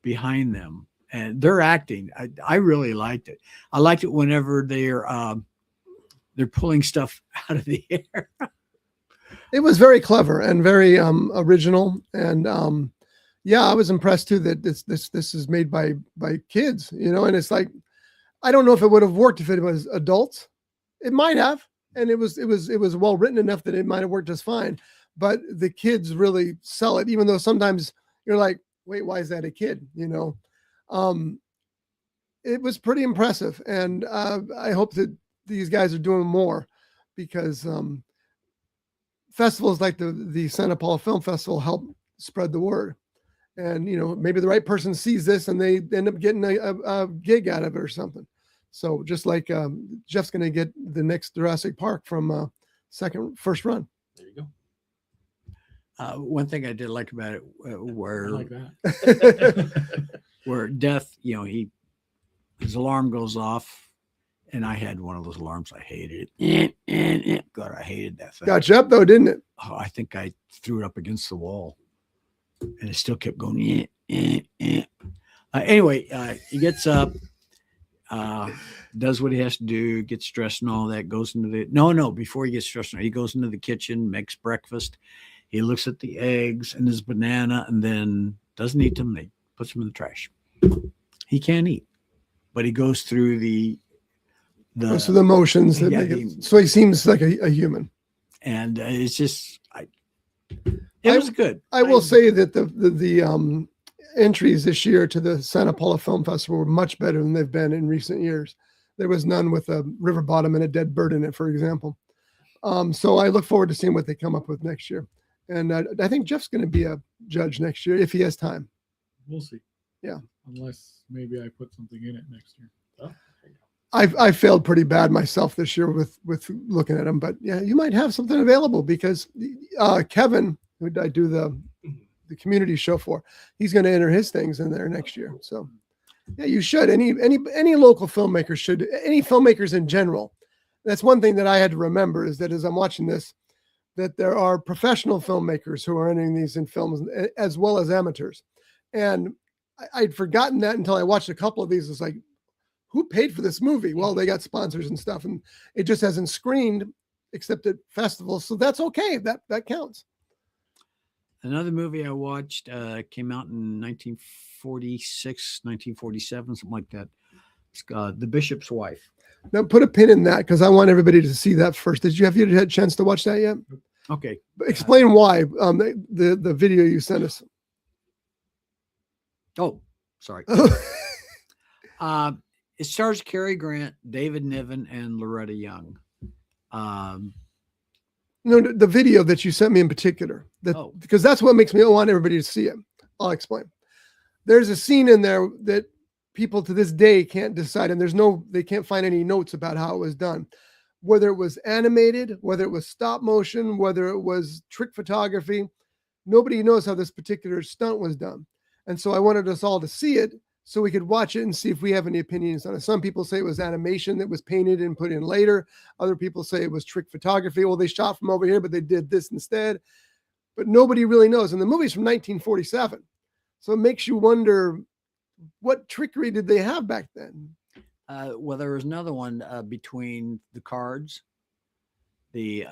behind them and their acting. I really liked it. I liked it whenever they're pulling stuff out of the air. It was very clever and very original. And yeah, I was impressed too that this is made by kids, and it's like, I don't know if it would have worked if it was adults. It might have, and it was well written enough that it might have worked just fine. But the kids really sell it, even though sometimes you're like, wait, why is that a kid? It was pretty impressive, and I hope that these guys are doing more, because festivals like the Santa Paula Film Festival help spread the word. And, maybe the right person sees this and they end up getting a gig out of it or something. So just like Jeff's going to get the next Jurassic Park from first run. There you go. One thing I did like about it, where I like that. where Death, his alarm goes off, and I had one of those alarms. I hated it. God, I hated that thing. Got you up though, didn't it? Oh, I think I threw it up against the wall. And it still kept going. Anyway, he gets up, does what he has to do, gets dressed and all that, goes into before he gets dressed, he goes into the kitchen, makes breakfast. He looks at the eggs and his banana, and then doesn't eat them. He puts them in the trash. He can't eat, but he goes through the motions that make it, so he seems like a human. And it's just, it was good. I will say that the entries this year to the Santa Paula Film Festival were much better than they've been in recent years. There was none with a river bottom and a dead bird in it, for example. So I look forward to seeing what they come up with next year. And I think Jeff's going to be a judge next year if he has time. We'll see. Yeah. Unless maybe I put something in it next year. Oh. I failed pretty bad myself this year with looking at them, but yeah, you might have something available, because Kevin, who I do the community show for, he's going to enter his things in there next year. So yeah, you should. Any local filmmakers should. Any filmmakers in general. That's one thing that I had to remember, is that as I'm watching this, that there are professional filmmakers who are entering these in films as well as amateurs. And I'd forgotten that until I watched a couple of these. It's like, who paid for this movie? Well, they got sponsors and stuff, and it just hasn't screened except at festivals. So that's okay. That counts. Another movie I watched came out in 1946, 1947, something like that. It's The Bishop's Wife. Now put a pin in that, because I want everybody to see that first. Have you had a chance to watch that yet? Okay. Explain why the video you sent us. Oh, sorry. It stars Cary Grant, David Niven, and Loretta Young. No, the video that you sent me in particular, because that's what makes me want everybody to see it. I'll explain. There's a scene in there that people to this day can't decide, and they can't find any notes about how it was done. Whether it was animated, whether it was stop motion, whether it was trick photography, nobody knows how this particular stunt was done. And so I wanted us all to see it so we could watch it and see if we have any opinions on it. Some people say it was animation that was painted and put in later. Other people say it was trick photography. Well, they shot from over here, but they did this instead. But nobody really knows. And the movie's from 1947. So it makes you wonder, what trickery did they have back then? Well, there was another one between the cards, the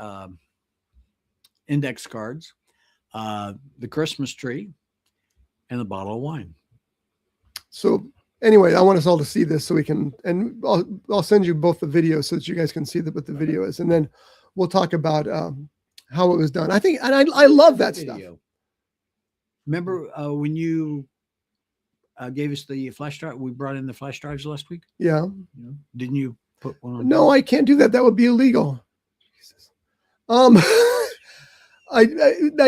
index cards, the Christmas tree, and the bottle of wine. So anyway, I want us all to see this so we can, and I'll send you both the videos so that you guys can see what the video is. And then we'll talk about how it was done. I think, and I love that stuff. Remember when you gave us the flash drive? We brought in the flash drives last week. Yeah. Didn't you put one on? No, I can't do that. That would be illegal. Jesus. I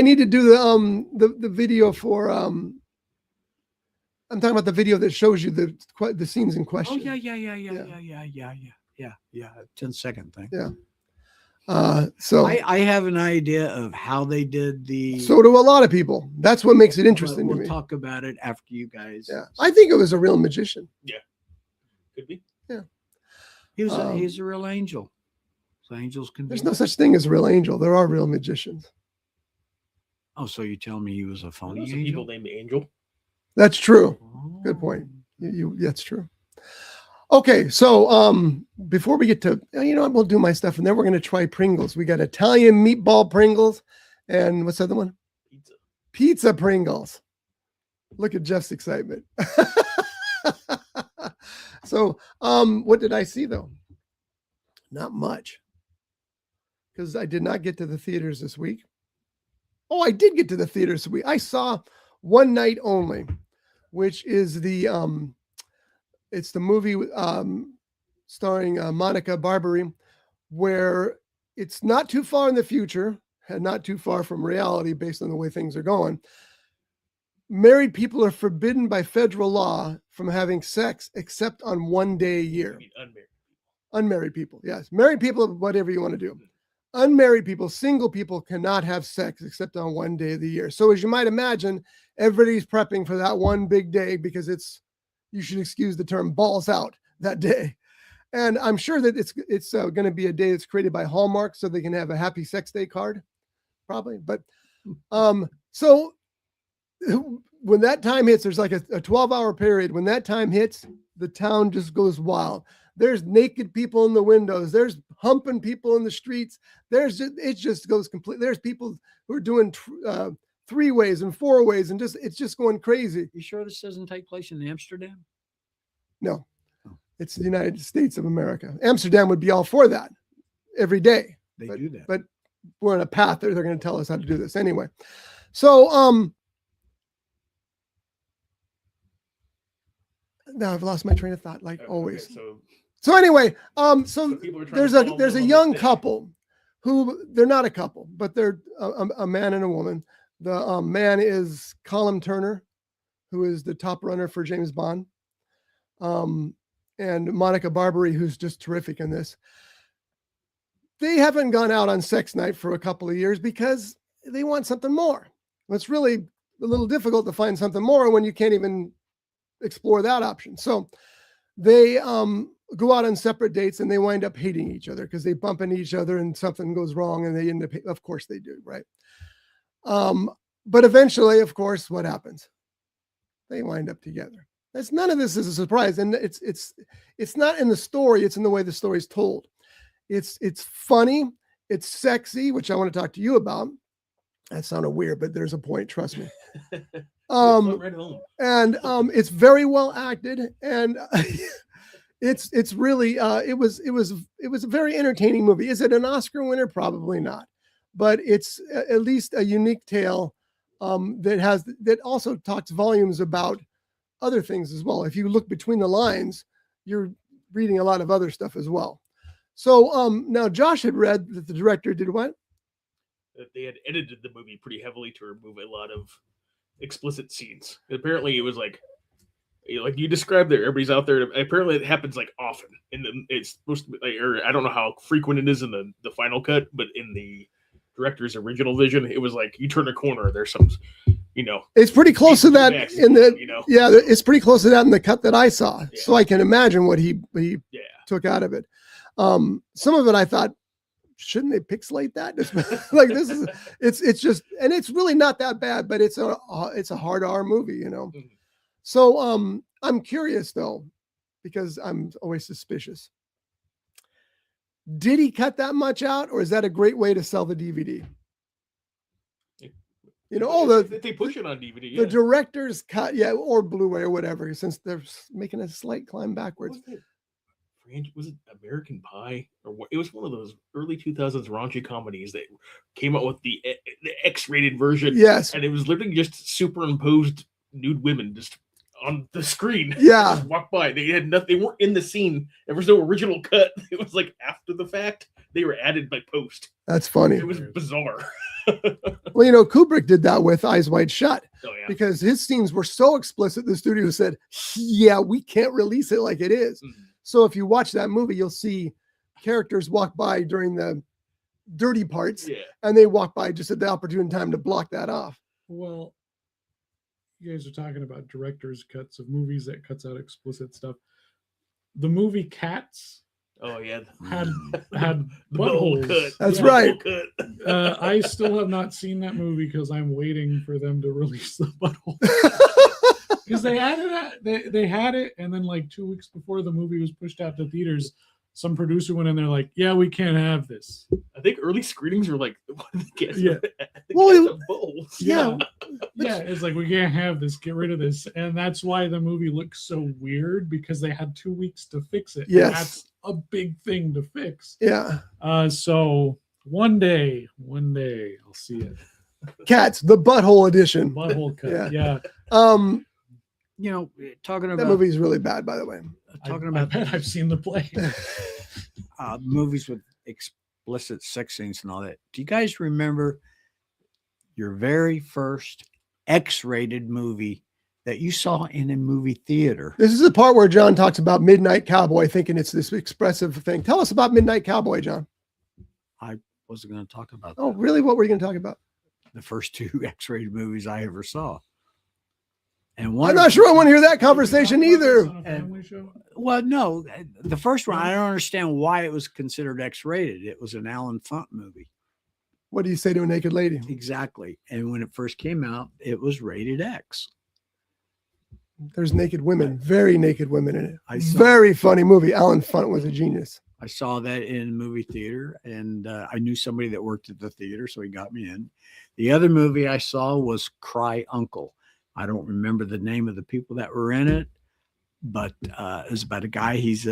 need to do the video for I'm talking about the video that shows you the scenes in question. Oh yeah. 10-second thing. Yeah. So I have an idea of how they did the. So do a lot of people. That's what makes it interesting to me. We'll talk about it after you guys. Yeah, I think it was a real magician. Yeah, could be. Yeah, he's a real angel. So angels can. There's no such thing as a real angel. There are real magicians. Oh, so you tell me he was a phony angel? People named Angel. That's true. Good point. That's true. Okay, so before we get to, we'll do my stuff, and then we're going to try Pringles. We got Italian meatball Pringles, and what's the other one? Pizza Pringles. Look at Jeff's excitement. So, what did I see though? Not much, because I did not get to the theaters this week. Oh, I did get to the theaters this week. I saw One Night Only, which is it's the movie starring Monica Barbary, where it's not too far in the future and not too far from reality based on the way things are going. Married people are forbidden by federal law from having sex except on one day a year. Unmarried people, yes. Married people, whatever you want to do. Unmarried people, single people cannot have sex except on one day of the year. So as you might imagine, everybody's prepping for that one big day because you should excuse the term, balls out that day. And I'm sure that it's going to be a day that's created by Hallmark so they can have a happy sex day card, probably. But so when that time hits, there's like a 12-hour period. When that time hits, the town just goes wild. There's naked people in the windows. There's humping people in the streets. It just goes complete. There's people who are doing 3-ways and 4-ways, and it's just going crazy. You sure this doesn't take place in Amsterdam? No, it's the United States of America. Amsterdam would be all for that every day. They do that, but we're on a path there. They're going to tell us how to do this anyway. So, now I've lost my train of thought, like always. Okay, so anyway, so there's a young couple who they're not a couple, but they're a man and a woman. The man is Colin Turner, who is the top runner for James Bond, and Monica Barbary, who's just terrific in this. They haven't gone out on sex night for a couple of years because they want something more. It's really a little difficult to find something more when you can't even explore that option. So they go out on separate dates and they wind up hating each other because they bump into each other and something goes wrong and they end up, of course they do, right? But eventually, of course, what happens? They wind up together. None of this is a surprise, and it's not in the story, it's in the way the story is told. It's funny, it's sexy, which I want to talk to you about. That sounded weird, but there's a point, trust me. And it's very well acted, and it's really it was a very entertaining movie. Is it an Oscar winner? Probably not, but it's at least a unique tale that also talks volumes about other things as well. If you look between the lines, you're reading a lot of other stuff as well. So now Josh had read that the director did what? That they had edited the movie pretty heavily to remove a lot of explicit scenes. Apparently, it was like you described there. Everybody's out there. Apparently, it happens like often. It's supposed to be like, or I don't know how frequent it is in the final cut, but in the director's original vision, it was like you turn a corner, there's some, it's pretty close to that in the yeah, it's pretty close to that in the cut that I saw. Yeah. So I can imagine what he took out of it. Some of it I thought, shouldn't they pixelate that? Like this is it's just, and it's really not that bad, but it's a hard R movie, Mm-hmm. So I'm curious though, because I'm always suspicious. Did he cut that much out, or is that a great way to sell the DVD? They push it on DVD. The director's cut, or Blu-ray or whatever, since they're making a slight climb backwards. Was it American Pie or what? It was one of those early 2000s raunchy comedies that came out with the X-rated version. Yes, and it was literally just superimposed nude women just on the screen. Yeah, just walk by. They had nothing. They weren't in the scene. There was no original cut. It was like after the fact. They were added by post. That's funny. It was bizarre. Well, Kubrick did that with Eyes Wide Shut. Oh, yeah. Because his scenes were so explicit, the studio said, "Yeah, we can't release it like it is." Mm-hmm. So if you watch that movie, you'll see characters walk by during the dirty parts, and they walk by just at the opportune time to block that off. Well, you guys are talking about director's cuts of movies that cuts out explicit stuff. The movie Cats. Oh yeah, had buttholes. That's right. I still have not seen that movie because I'm waiting for them to release the butthole. Because they had it, and then like 2 weeks before the movie was pushed out to theaters, some producer went in there like, "Yeah, we can't have this." I think early screenings were like, "What are the kids?" Yeah. Yeah, it's like, we can't have this. Get rid of this, and that's why the movie looks so weird, because they had 2 weeks to fix it. Yes, and that's a big thing to fix. Yeah. So one day I'll see it. Cats, the butthole edition. Butthole cut. Yeah. Talking about that movie's really bad, by the way. I've seen the play. Movies with explicit sex scenes and all that. Do you guys remember your very first X-rated movie that you saw in a movie theater? This is the part where John talks about Midnight Cowboy, thinking it's this expressive thing. Tell us about Midnight Cowboy, John. I wasn't going to talk about that. Oh, really? What were you going to talk about? The first 2 X-rated movies I ever saw. And I'm not sure I want to hear that conversation either. Well, no, the first one, I don't understand why it was considered X-rated. It was an Alan Funt movie. What do you say to a naked lady? Exactly. And when it first came out, it was rated X. There's naked women, very naked women in it. Very funny movie. Alan Funt was a genius. I saw that in a movie theater, and I knew somebody that worked at the theater, so he got me in. The other movie I saw was Cry Uncle. I don't remember the name of the people that were in it, but it was about a guy. He's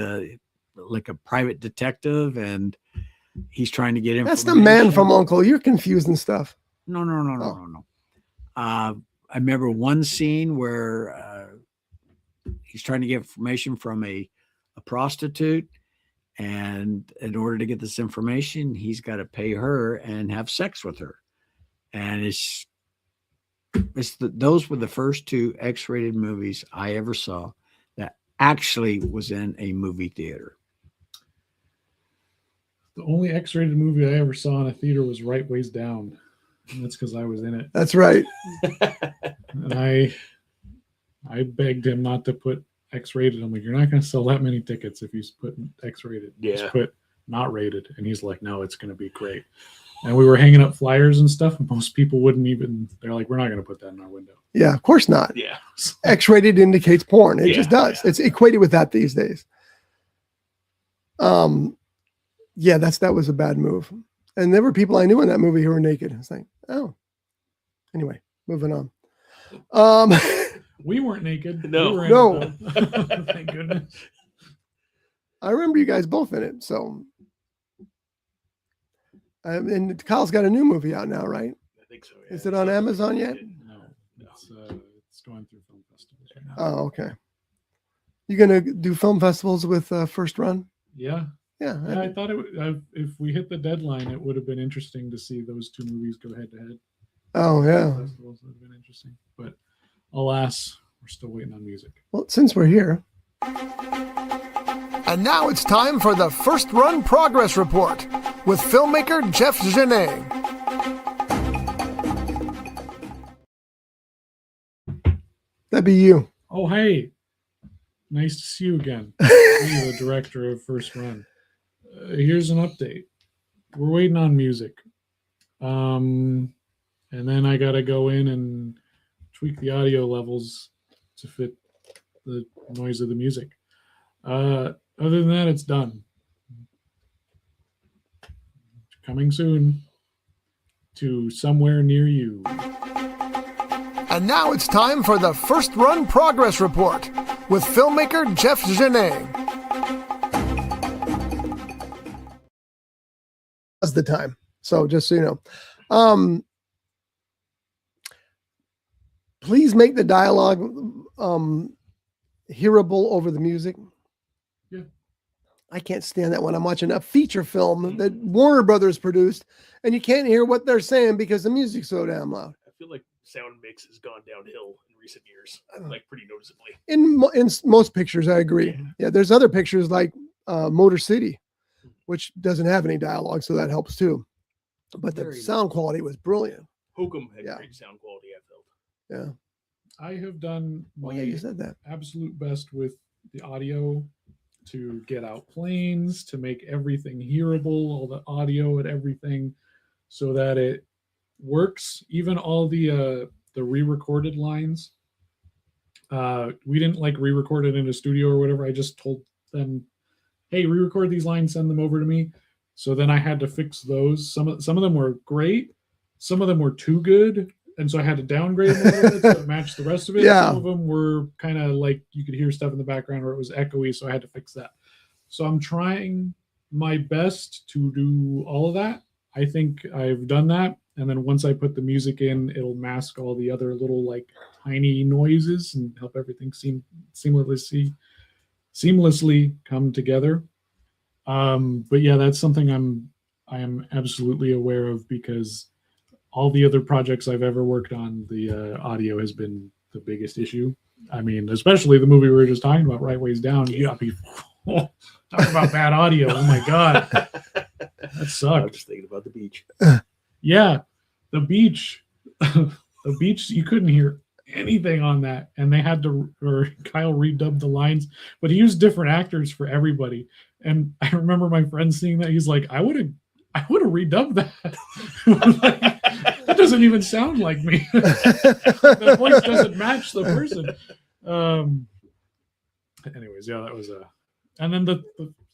like a private detective, and he's trying to get information. That's the man from Uncle. You're confusing stuff. No. I remember one scene where he's trying to get information from a prostitute, and in order to get this information, he's got to pay her and have sex with her. And those were the first 2 X-rated movies I ever saw that actually was in a movie theater. The only X-rated movie I ever saw in a theater was Right Ways Down. And that's because I was in it. That's right. And I begged him not to put X-rated. I'm like, "You're not going to sell that many tickets if you put X-rated. Just put not rated." And he's like, "No, it's going to be great." And we were hanging up flyers and stuff, and most people wouldn't even. They're like, "We're not going to put that in our window." Yeah, of course not. Yeah, X-rated indicates porn. It just does. Yeah. It's equated with that these days. Yeah, that was a bad move. And there were people I knew in that movie who were naked. It's like, oh. Anyway, moving on. We weren't naked. No. We no. Thank goodness. I remember you guys both in it. So And Kyle's got a new movie out now, right? I think so. Is it on Amazon yet? No, it's going through film festivals right now. Oh, okay. You gonna do film festivals with First Run? Yeah. Yeah. I thought if we hit the deadline, it would have been interesting to see those two movies go head to head. Oh, yeah. Festivals would have been interesting, but alas, we're still waiting on music. Well, since we're here. And now it's time for the First Run Progress Report with filmmaker Jeff Genet. That'd be you. Oh, hey. Nice to see you again. I'm the director of First Run. Here's an update. We're waiting on music. And then I got to go in and tweak the audio levels to fit the noise of the music. Other than that, it's done. Coming soon to somewhere near you. And now it's time for the First Run Progress Report with filmmaker Jeff Genet. That's the time. So just so you know. Please make the dialogue hearable over the music. Yeah. I can't stand that when I'm watching a feature film that Warner Brothers produced and you can't hear what they're saying because the music's so damn loud. I feel like sound mix has gone downhill in recent years, like pretty noticeably. In most pictures, I agree. Yeah, there's other pictures like Motor City, which doesn't have any dialogue, so that helps too. But the sound quality was brilliant. Hokum had great sound quality, I felt. Yeah. I have done my you said that. absolute best with the audio to get out planes, to make everything hearable, all the audio and everything, so that it works. Even all the re-recorded lines. We didn't like re-record it in a studio or whatever. I just told them, hey, re-record these lines, send them over to me. So then I had to fix those. Some of them were great. Some of them were too good. And so I had to downgrade them a little bit so it matched the rest of it. Yeah. Some of them were kind of like you could hear stuff in the background where it was echoey, so I had to fix that. So I'm trying my best to do all of that. I think I've done that. And then once I put the music in, it'll mask all the other little like tiny noises and help everything seamlessly come together. But yeah, that's something I am absolutely aware of because all the other projects I've ever worked on, the audio has been the biggest issue. I mean, especially the movie we were just talking about, Right Ways Down. You got people talking about bad audio. Oh my God. That sucked. I'm just thinking about the beach. Yeah. The beach, you couldn't hear anything on that. And they had to, or Kyle redubbed the lines, but he used different actors for everybody. And I remember my friend seeing that. He's like, I would have redubbed that. Like, that doesn't even sound like me. The voice doesn't match the person. Anyways, yeah, that was and then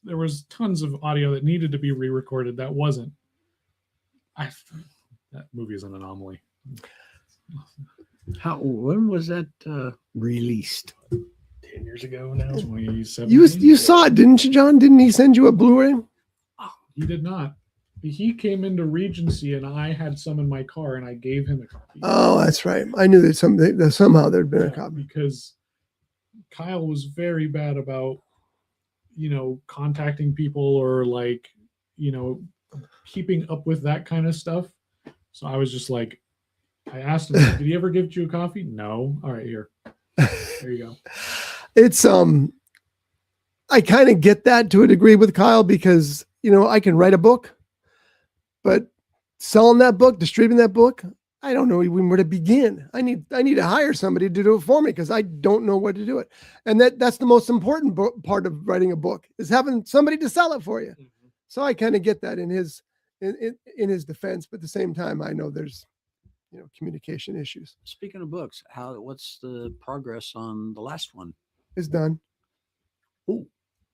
there was tons of audio that needed to be re-recorded that wasn't. That movie is an anomaly. When was that released? 10 years ago now. 2017. You saw it, didn't you, John? Didn't he send you a Blu-ray? Oh, he did not. He came into Regency and I had some in my car and I gave him a copy. Oh, that's right. I knew that somehow there'd been a copy. Because Kyle was very bad about, contacting people or like, keeping up with that kind of stuff. So I was just like, I asked him, did he ever give you a coffee? No. All right, here. There you go. It's I kind of get that to a degree with Kyle because I can write a book, but selling that book, distributing that book, I don't know even where to begin. I need to hire somebody to do it for me because I don't know where to do it. And that's the most important part of writing a book is having somebody to sell it for you. Mm-hmm. So I kind of get that in his defense, but at the same time, I know there's communication issues. Speaking of books, what's the progress on the last one? It's done. Oh,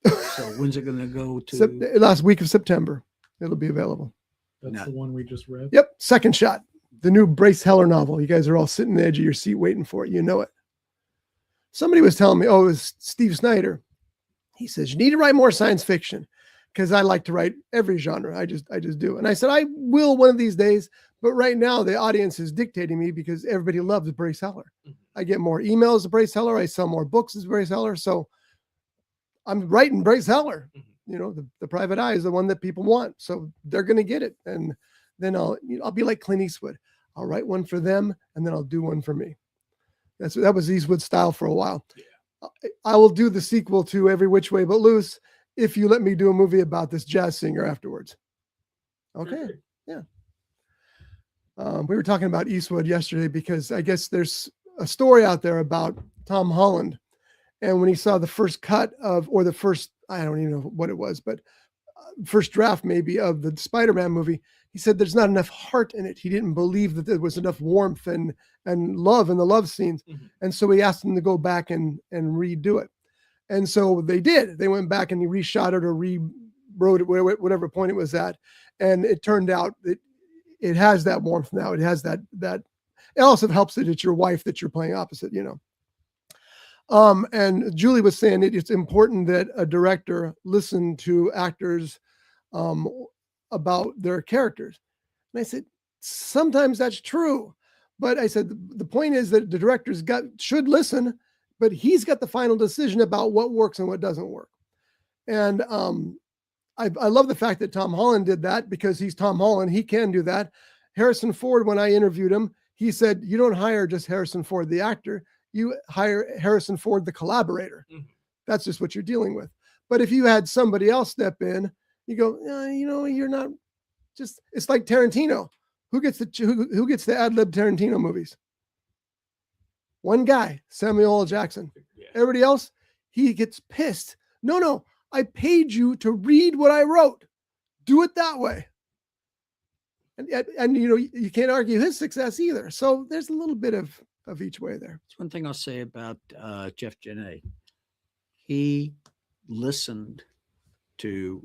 so when's it going to go to? Last week of September, it'll be available. That's the one we just read. Yep, Second Shot, the new Bryce Heller novel. You guys are all sitting on the edge of your seat waiting for it. You know it. Somebody was telling me, it was Steve Snyder. He says you need to write more science fiction because I like to write every genre. I just do. And I said, I will one of these days, but right now the audience is dictating me because everybody loves Brace Heller. I get more emails as Brace Heller. I sell more books as Brace Heller. So I'm writing Brace Heller. You know, the Private Eye is the one that people want. So they're going to get it. And then I'll be like Clint Eastwood. I'll write one for them and then I'll do one for me. That was Eastwood's style for a while. Yeah. I will do the sequel to Every Which Way But Loose if you let me do a movie about this jazz singer afterwards. Okay. Yeah. We were talking about Eastwood yesterday because I guess there's a story out there about Tom Holland. And when he saw the first cut of, or the first, I don't even know what it was, but first draft maybe of the Spider-Man movie, he said there's not enough heart in it. He didn't believe that there was enough warmth and love in the love scenes. And so he asked him to go back and redo it. And so they did. They went back and he reshot it or rewrote it, whatever point it was at. And it turned out that it has that warmth now. It has that it also helps that it's your wife that you're playing opposite, you know. And Julie was saying it's important that a director listen to actors about their characters. And I said, sometimes that's true. But I said, the point is that the directors should listen, but he's got the final decision about what works and what doesn't work. And I love the fact that Tom Holland did that because he's Tom Holland. He can do that. Harrison Ford, when I interviewed him, he said, you don't hire just Harrison Ford, the actor. You hire Harrison Ford, the collaborator. That's just what you're dealing with. But if you had somebody else step in, you go, you know, you're not just, it's like Tarantino. Who gets the ad-lib Tarantino movies? One guy, Samuel L. Jackson. Yeah. Everybody else, he gets pissed. No, I paid you to read what I wrote. Do it that way. And you know, you can't argue his success either. So there's a little bit of each way there. That's one thing I'll say about Jeff Genet. He listened to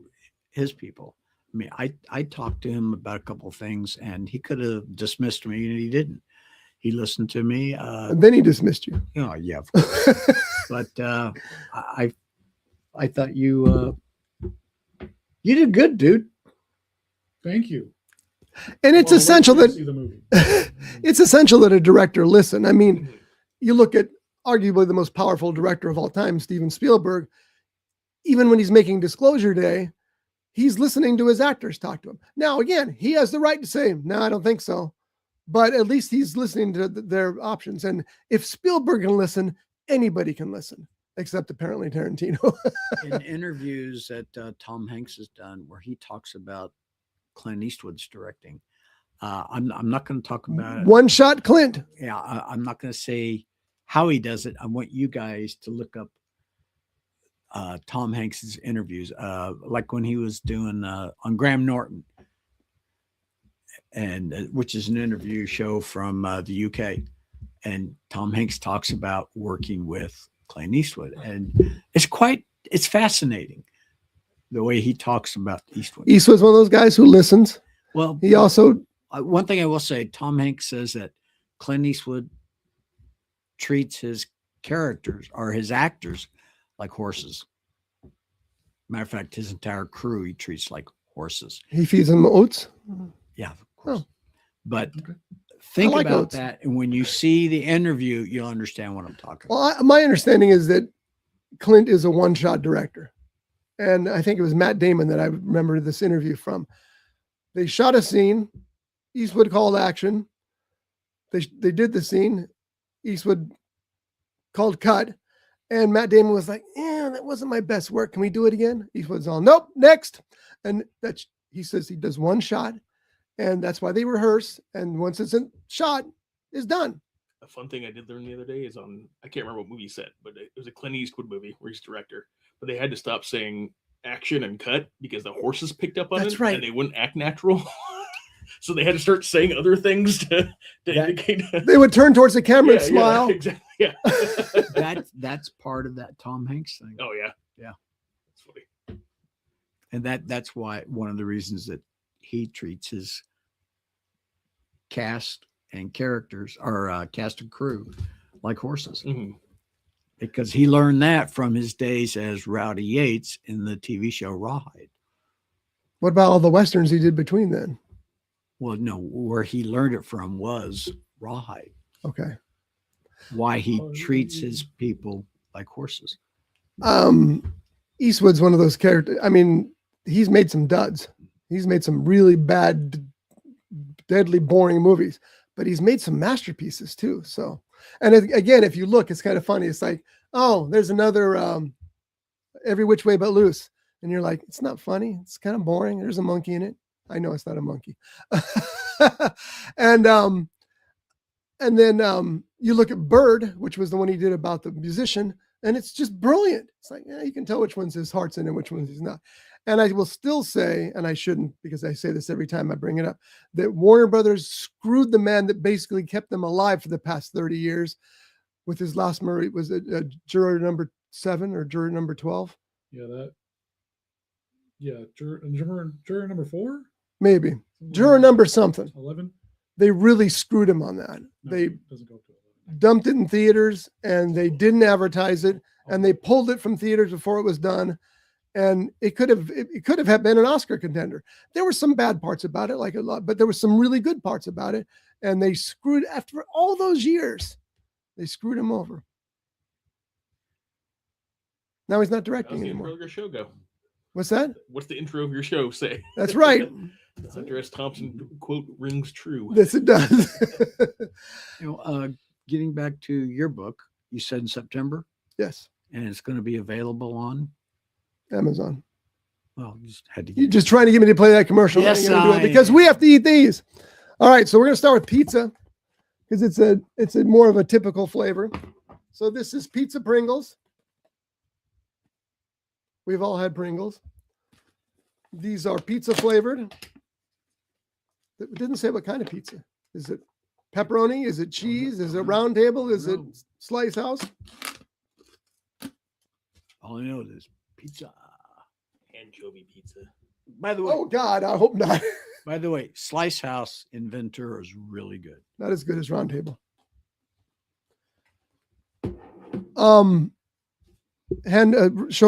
his people. I mean, I talked to him about a couple of things and he could have dismissed me and he didn't. He listened to me. And then he dismissed you. Oh, yeah. Of course. But I thought you did good, dude. Thank you. And it's essential that it's essential that a director listen. I mean, you look at arguably the most powerful director of all time, Steven Spielberg. Even when he's making Disclosure Day, he's listening to his actors talk to him. Now, again, he has the right to say, no, I don't think so. But at least he's listening to their options. And if Spielberg can listen, anybody can listen, except apparently Tarantino. In interviews that Tom Hanks has done where he talks about Clint Eastwood's directing, I'm not going to talk about it. One shot Clint. Yeah, I'm not going to say how he does it. I want you guys to look up Tom Hanks's interviews, like when he was doing on Graham Norton, and which is an interview show from the UK, and Tom Hanks talks about working with Clint Eastwood, and it's fascinating the way he talks about Eastwood. Eastwood's one of those guys who listens. Well, he also one thing I will say, Tom Hanks says that Clint Eastwood treats his characters or his actors like horses. Matter of fact, his entire crew he treats like horses. He feeds them oats. Yeah, of course. But think about oats. That, and when you see the interview, you'll understand what I'm talking about. Well, my understanding is that Clint is a one-shot director, and I think it was Matt Damon that I remember this interview from. They shot a scene. Eastwood called action. They did the scene. Eastwood called cut. And Matt Damon was like, yeah, that wasn't my best work. Can we do it again? Eastwood's all, nope, next. And he says he does one shot. And that's why they rehearse. And once it's in shot, it's done. A fun thing I did learn the other day is I can't remember what movie he said, but it was a Clint Eastwood movie where he's director. But they had to stop saying action and cut because the horses picked up on it. Right. And they wouldn't act natural. So they had to start saying other things to indicate. They would turn towards the camera and smile. Yeah, exactly. Yeah. That's part of that Tom Hanks thing. Oh yeah. Yeah. That's funny. And that's why one of the reasons that he treats his cast and characters or cast and crew like horses. Mm-hmm. Because he learned that from his days as Rowdy Yates in the TV show Rawhide. What about all the westerns he did between then? Well, no, where he learned it from was rawhide. Okay. Why he treats his people like horses. Eastwood's one of those characters. I mean, he's made some duds. He's made some really bad, deadly, boring movies, but he's made some masterpieces too. So, and again, if you look, it's kind of funny. It's like, oh, there's another Every Which Way But Loose. And you're like, it's not funny. It's kind of boring. There's a monkey in it. I know it's not a monkey. and then you look at Bird, which was the one he did about the musician, and it's just brilliant. It's like, yeah, you can tell which ones his heart's in and which ones he's not. And I will still say, and I shouldn't because I say this every time I bring it up, that Warner Brothers screwed the man that basically kept them alive for the past 30 years with his last movie. Was it Juror number 7 or Juror number 12? Juror number 4? Maybe. Juror number something. 11? They really screwed him on that. No, They it doesn't go up to 11. dumped it in theaters and they didn't advertise it, and they pulled it from theaters before it was done. And it could have been an Oscar contender. There were some bad parts about it, like a lot, but there were some really good parts about it. And they screwed, after all those years, they screwed him over. Now he's not directing How's the anymore. intro of your show go? What's that? What's the intro of your show say? That's right. Hunter S. Thompson quote rings true. Yes, it does. Getting back to your book, you said in September, Yes, and it's going to be available on. Amazon. Well, you just had to. You're just trying to get me to play that commercial. Yes, I'm gonna do it because we have to eat these. All right, so we're gonna start with pizza because it's a more of a typical flavor. So this is pizza Pringles. We've all had Pringles. These are pizza flavored. It didn't say what kind of pizza. Is it pepperoni? Is it cheese? Is it round table? Is it slice house? All I know is pizza. Anchovy pizza. By the way, Oh God, I hope not. Slice House in Ventura is really good. Not as good as round table. Show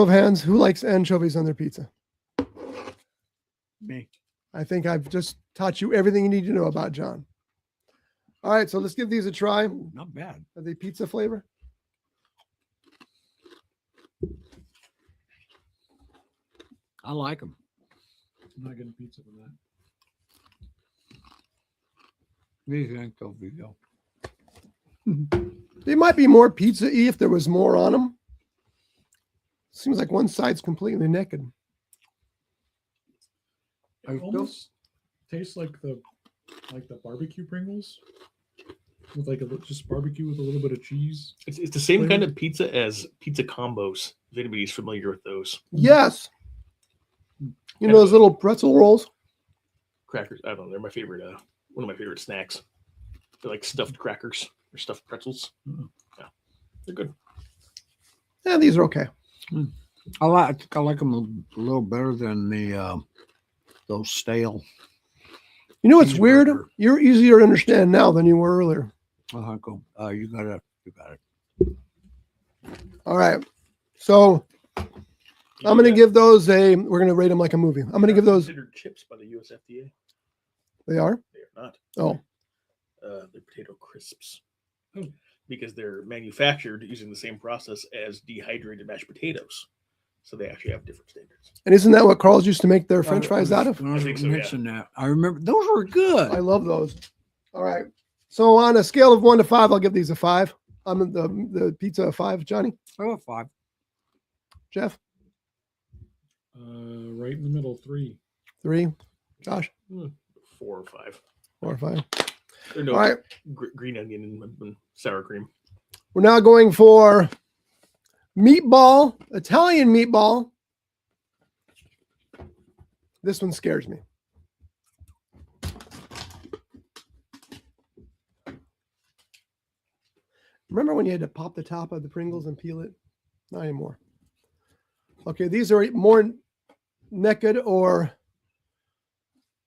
of hands, who likes anchovies on their pizza? Me. I think I've just taught you everything you need to know about John. All right, so let's give these a try. Not bad. Are they pizza flavor? I like them. I'm not getting pizza from that. These anchovy go. They might be more pizza-y if there was more on them. Seems like one side's completely naked. It almost tastes like the barbecue Pringles with just barbecue with a little bit of cheese. It's the same kind of pizza as pizza combos. If anybody's familiar with those Yes. You know those little pretzel rolls? crackers, I don't know. They're my favorite. One of my favorite snacks. They're like stuffed crackers or stuffed pretzels. Yeah, they're good. Yeah, these are okay. I think I like them a little better than the those stale. You know what's weird? Cheeseburger. You're easier to understand now than you were earlier. Cool. You got it. All right. So I'm going to give those we're going to rate them like a movie. I'm going to give those. Considered chips by the U.S. FDA. They are? They are not. Oh, They're potato crisps because they're manufactured using the same process as dehydrated mashed potatoes. So they actually have different standards. and isn't that what Carl's used to make their French fries out of? When I was I think so, yeah. mentioning that, I remember those were good. I love those. All right. So on a scale of 1 to 5, I'll give these a 5. I'm the pizza a 5. Johnny, Oh, 5. Jeff, Right in the middle, 3. 3. Josh, 4 or 5. 4 or 5. They're no All right. green onion and sour cream. We're now going for meatball, Italian meatball. This one scares me. Remember when you had to pop the top of the Pringles and peel it? Not anymore. Okay, these are more naked or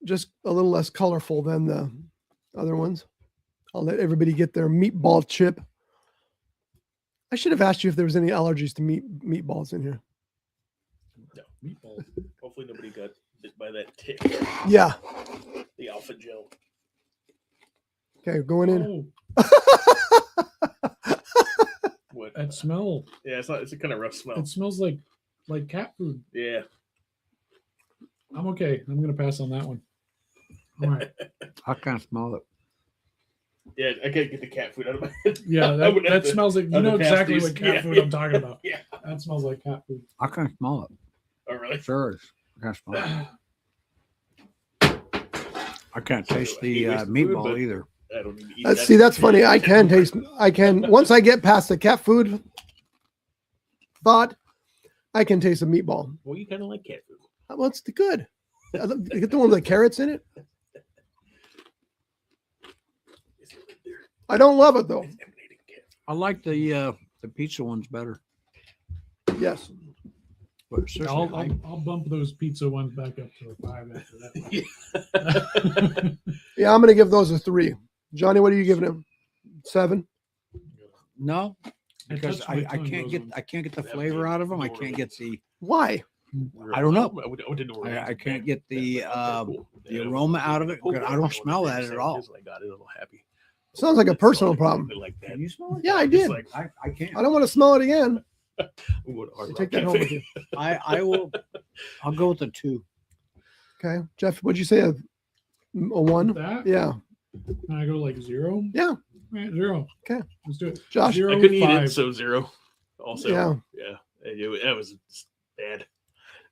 just a little less colorful than the other ones. I'll let everybody get their meatball chip. I should have asked you if there was any allergies to meatballs in here. No meatballs. Hopefully nobody got bit by that tick. Yeah. The alpha gel. Okay, going in. What? That smell. Yeah, it's a kind of rough smell. It smells like cat food. Yeah. I'm okay. I'm gonna pass on that one. All right. I kind of smell it. Yeah, I can't get the cat food out of my head. Yeah, I that, would have that to- smells like, you other know exactly pasties. what cat Yeah, food yeah. I'm talking about. Yeah. That smells like cat food. I can smell it. Oh, really? Sure is. I can smell it. I can't taste the wasted food, meatball but- either. I don't need to eat that. See, that's funny. I can taste. Once I get past the cat food thought, I can taste a meatball. Well, you kind of like cat food. Well, it's good. You get the one with the carrots in it. I don't love it though. It's emanating cat food. I like the pizza ones better. Yes. But seriously, I'll bump those pizza ones back up to a 5 after that. Yeah, I'm gonna give those a 3. Johnny, what are you giving him? 7. no, because touched my I tongue, can't those get ones. I can't get the flavor out of them. I can't get the Why? I don't know. I went to New Orleans. I can't get the Cool. the Yeah, aroma out of it. cool. I don't smell that at all. I got it. A little happy. Sounds like a personal problem. Like that. Can you smell it? Yeah, I It's did. like, I can't. I don't want to smell it again. we go to Hard Rock Take that home with Cafe. you. I will. I'll go with the 2. Okay, Jeff, what'd you say? A 1? That? Yeah. Can I go like 0? Yeah. Right, 0. Okay. Let's do it. Josh. 0, I couldn't eat 5. it, so 0. Also, Yeah. That was bad.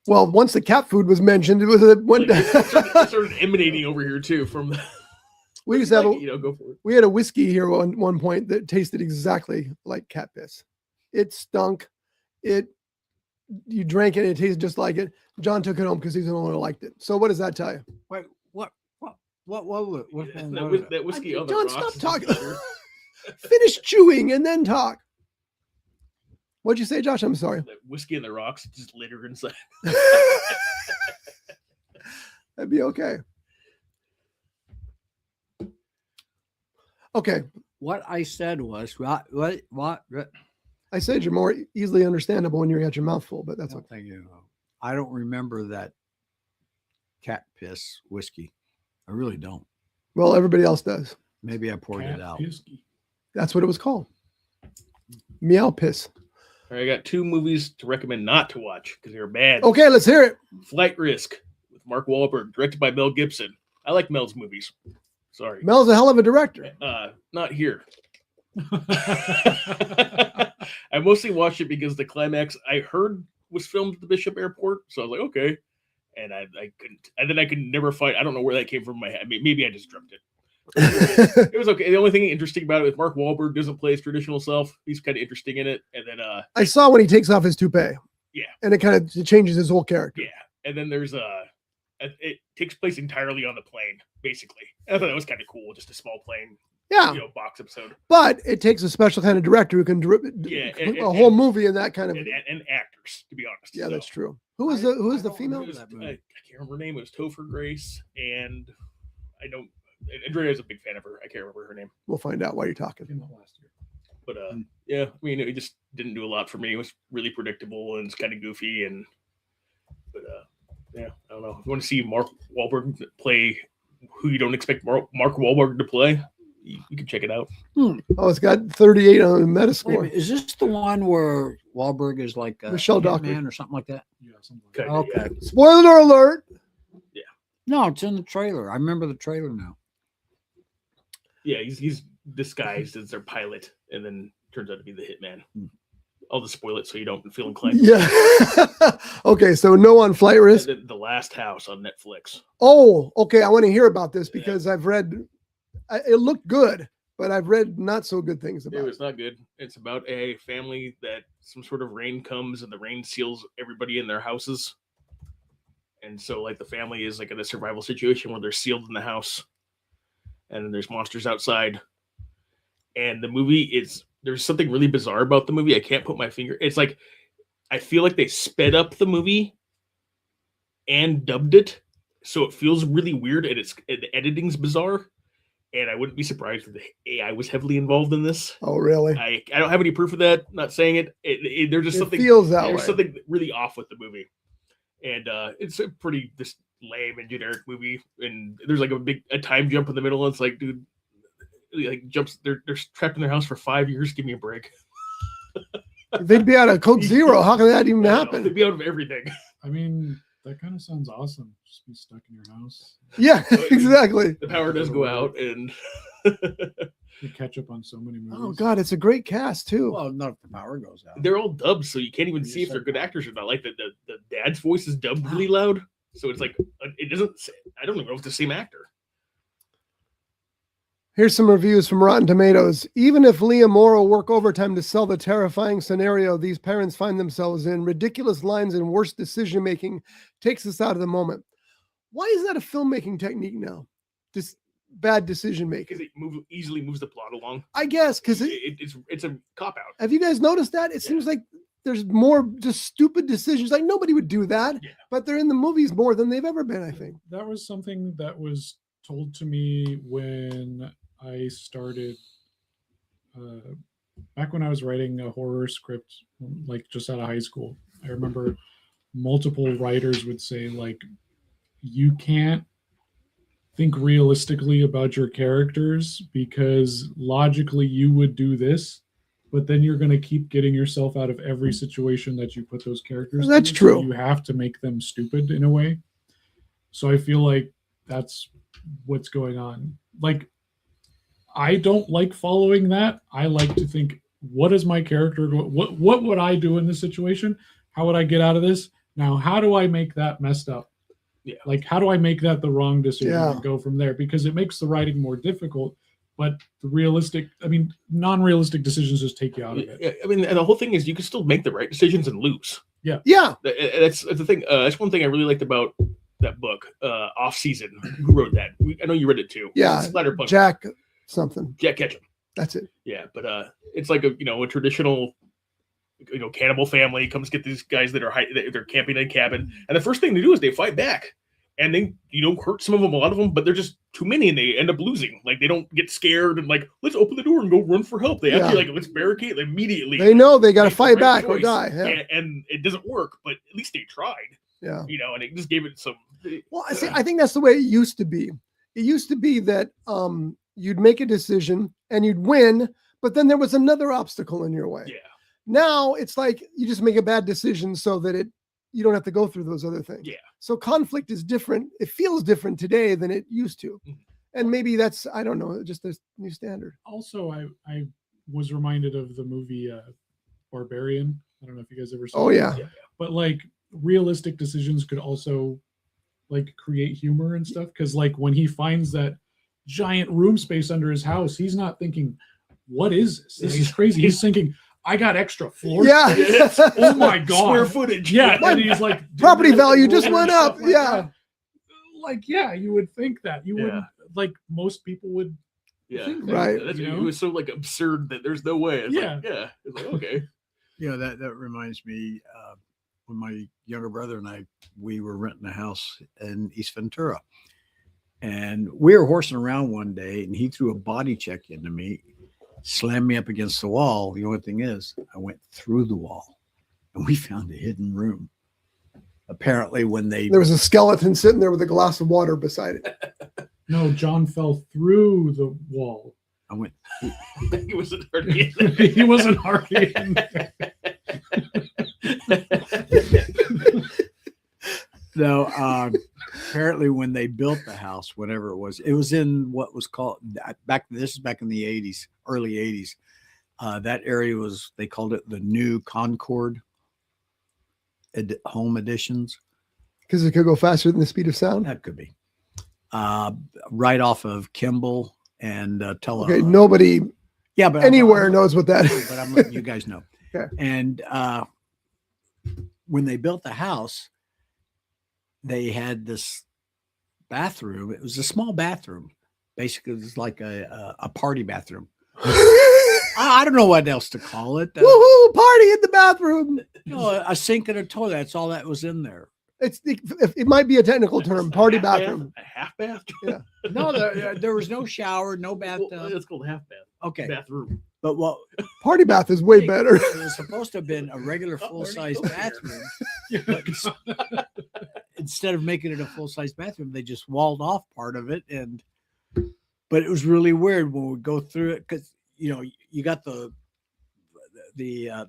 Well, once the cat food was mentioned, it was a went. Like, it started emanating over here too from the. We used to have like, go for it. we had a whiskey here on one point that tasted exactly like cat piss. It stunk. You drank it, and it tasted just like it. John took it home because he's the only one who liked it. So what does that tell you? Wait, what Yeah, one that, was was, that whiskey on the John, rocks. stop is talking. better. Finish chewing and then talk. What'd you say, Josh? I'm sorry. That whiskey in the rocks just litter inside. That'd be okay. Okay. What I said was what I said you're more easily understandable when you got your mouth full, but that's okay. Thank you. I don't remember that cat piss whiskey. I really don't. Well, everybody else does. Maybe I poured it out. Whiskey. That's what it was called. Meow piss. All right, I got 2 movies to recommend not to watch because they're bad. Okay, let's hear it. Flight Risk with Mark Wahlberg, directed by Mel Gibson. I like Mel's movies. Sorry. Mel's a hell of a director. Not here. I mostly watched it because the climax I heard was filmed at the Bishop Airport, so I was like, okay. And I couldn't, and then I could never find. I don't know where that came from in my head. Maybe I just dreamt it. It was okay. The only thing interesting about it is Mark Wahlberg doesn't play his traditional self. He's kind of interesting in it, and then I saw when he takes off his toupee. Yeah. And it kind of changes his whole character. yeah, and then there's it takes place entirely on the plane, basically. I thought that was kind of cool, just a small plane, Yeah. box episode. But it takes a special kind of director who can Yeah, a and- whole movie in that kind of. And actors, to be honest. Yeah, So, that's true. Who is the don't female? remember it was, that I movie. can't remember her name. It was Topher Grace, and I don't. Andrea's a big fan of her. I can't remember her name, We'll find out while you're talking. Came out last year. but yeah. I mean, it just didn't do a lot for me. It was really predictable and it's kind of goofy, but yeah, I don't know. If you want to see Mark Wahlberg play who you don't expect Mark Wahlberg to play, you can check it out. Oh, it's got 38 on the Wait a Metascore. minute, is this the one where Wahlberg is like a Michelle Dockery. man or something like that? Yeah, something like Kinda, that. Okay. Spoiler alert. No, it's in the trailer. I remember the trailer now. Yeah, he's disguised as their pilot, and then turns out to be the hitman. I'll just spoil it so you don't feel inclined. Yeah. Okay, so no on flight risk. The Last House on Netflix. Oh, okay. I want to hear about this because I've read. It looked good, but I've read not so good things It about it. was not good. It's about a family that some sort of rain comes and the rain seals everybody in their houses. And so like the family is like in a survival situation where they're sealed in the house and then there's monsters outside. And the movie there's something really bizarre about the movie. I can't put my finger. It's like, I feel like they sped up the movie and dubbed it. So it feels really weird and the editing's bizarre. And I wouldn't be surprised if the AI was heavily involved in this. Oh, really? I don't have any proof of that. Not saying it. There's just It something. feels that There's way. something really off with the movie, and it's a pretty lame and generic movie, and there's like a time jump in the middle. And it's like, dude, like jumps. They're trapped in their house for 5 years. Give me a break. They'd be out of Code Zero. How can that even happen? They'd be out of everything. I mean, that kind of sounds awesome. Just be stuck in your house. Yeah, exactly. The power does go out, and You catch up on so many movies. Oh God, it's a great cast too. Well, not if the power goes out. they're all dubbed, so you can't even see if they're good actors or not. Like the dad's voice is dubbed really loud, so it's like it doesn't. I don't even know if it's the same actor. Here's some reviews from Rotten Tomatoes. Even if Leah Moore will work overtime to sell the terrifying scenario these parents find themselves in, ridiculous lines and worse decision making takes us out of the moment. Why is that a filmmaking technique now? Just bad decision making. Because it easily moves the plot along. I guess because it's a cop out. have you guys noticed that? It seems like there's more just stupid decisions. Like nobody would do that, but they're in the movies more than they've ever been, I think. That was something that was told to me when I started back when I was writing a horror script, like just out of high school. I remember multiple writers would say, like, you can't think realistically about your characters because logically you would do this, but then you're going to keep getting yourself out of every situation that you put those characters That's through, true. so you have to make them stupid in a way. So I feel like that's what's going on. Like, I don't like following that. I like to think, what is my character? What would I do in this situation? How would I get out of this? Now, how do I make that messed up? Yeah. Like, how do I make that the wrong decision Yeah. and go from there? Because it makes the writing more difficult, but non-realistic decisions just take you out of it. I mean, and the whole thing is you can still make the right decisions and lose. Yeah. That's the thing. That's one thing I really liked about that book, Off Season. Who wrote that? I know you read it too. Yeah. Splatterpunk. Jack something. Jack Ketchum. That's it. Yeah, but it's like a traditional cannibal family comes get these guys that are they're camping in a cabin, and the first thing they do is they fight back, and then hurt some of them, a lot of them, but they're just too many, and they end up losing. Like they don't get scared and like let's open the door and go run for help. They actually let's barricade immediately. They know they got to fight the right back or choice. die. Yeah. And it doesn't work, but at least they tried. Yeah. And it just gave it some. Well, I think that's the way it used to be. It used to be that you'd make a decision and you'd win, but then there was another obstacle in your way. Yeah. Now it's like you just make a bad decision so that you don't have to go through those other things. Yeah. So conflict is different. It feels different today than it used to. Mhm. And maybe that's, I don't know, just a new standard. Also, I was reminded of the movie Barbarian. I don't know if you guys ever saw Oh, it. yeah. But like realistic decisions could also like create humor and stuff. Because like when he finds that giant room space under his house, he's not thinking, what is this? This is crazy. He's thinking, I got extra floor Yeah. space. Oh my God. Square footage. Yeah. And he's like, Property value just and went stuff up. like Yeah. that. Like, yeah, you would think that. You wouldn't, like most people would. Yeah. think that, Right. That's, you It know? was so like absurd that there's no way. It's Yeah. like, yeah. It's like, okay. That reminds me when my younger brother and I, we were renting a house in East Ventura, and we were horsing around one day, and he threw a body check into me, slammed me up against the wall. The only thing is, I went through the wall, and we found a hidden room. Apparently, when There was a skeleton sitting there with a glass of water beside it. No, John fell through the wall. I went, He wasn't already in there. He wasn't already in there. no, apparently when they built the house, whatever it was in what was called this is back in the 80s, early 80s. That area they called it the New Concord home editions. Because it could go faster than the speed of sound. That could be right off of Kimball and Tele. Okay, nobody but anywhere knows what that is. But I'm letting you guys know. Okay. And when they built the house, they had this bathroom. It was a small bathroom. Basically, it was like a party bathroom. I don't know what else to call it. Woohoo! Party in the bathroom. A sink and a toilet. That's all that was in there. It might be a technical term. Party bathroom. A half bath? Yeah. No, there was no shower, no bathtub. Well, it's called half bath. Okay, Bathroom. but what Party bath is way better. it was supposed to have been a regular full-size bathroom. But instead of making it a full-size bathroom, they just walled off part of it. But it was really weird when we go through it because you got the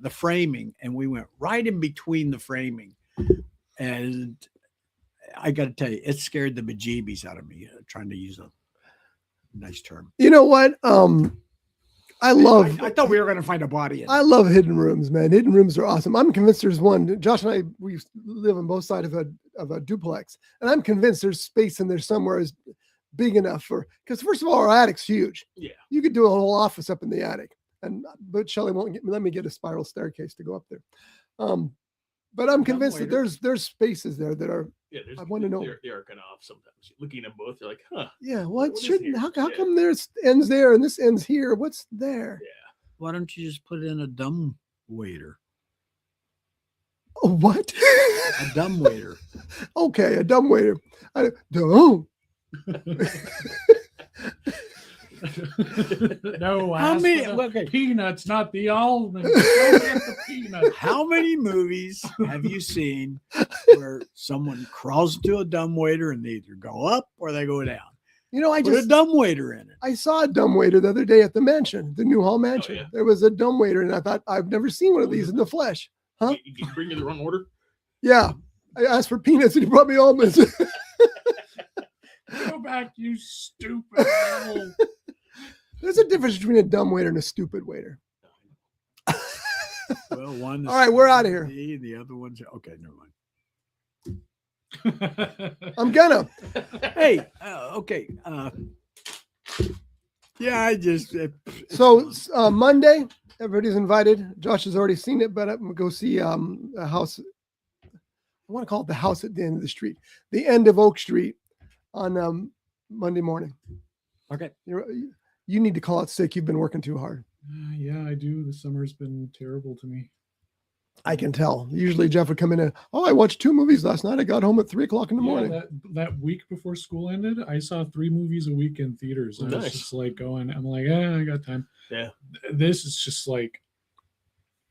framing, and we went right in between the framing, and I got to tell you, it scared the bejeebies out of me. Trying to use a nice term. You know what? I thought we were going to find a body. I love hidden rooms, man. Hidden rooms are awesome. I'm convinced there's one. Josh and I, we live on both sides of a duplex, and I'm convinced there's space in there somewhere is big enough because first of all, our attic's huge. Yeah, you could do a whole office up in the attic, but Shelley won't let me get a spiral staircase to go up there. But I'm convinced that there's spaces there that are. Yeah, I want to know. They are kind of off sometimes. Looking at both, you're like, huh? Yeah, what shouldn't? How come there's ends there and this ends here? What's there? Yeah. Why don't you just put in a dumb waiter? Oh, what? A dumb waiter. Okay, a dumb waiter. Dumb. No, how many peanuts, not the almonds. Don't get the peanuts. How many movies have you seen where someone crawls into a dumb waiter and they either go up or they go down? I put a dumb waiter in it. I saw a dumb waiter the other day at the mansion, the New Hall Mansion. Oh, yeah. There was a dumb waiter, and I thought I've never seen one of these in the flesh. Huh? Did you bring you the wrong order? Yeah, I asked for peanuts, and he brought me almonds. Go back, you stupid animal. There's a difference between a dumb waiter and a stupid waiter. Well, one. All right, we're out of here. The other one's okay. Never mind. I'm gonna. Hey, okay. Yeah, I just. So Monday, everybody's invited. Josh has already seen it, but I'm gonna go see a house. I want to call it the house at the end of the street, the end of Oak Street, on Monday morning. Okay. You need to call out sick. You've been working too hard. Yeah, I do. The summer's been terrible to me. I can tell. Usually Jeff would come in and, I watched 2 movies last night. I got home at 3:00 in the morning. That week before school ended, I saw 3 movies a week in theaters. I was just like I'm like, I got time. Yeah. This is just like,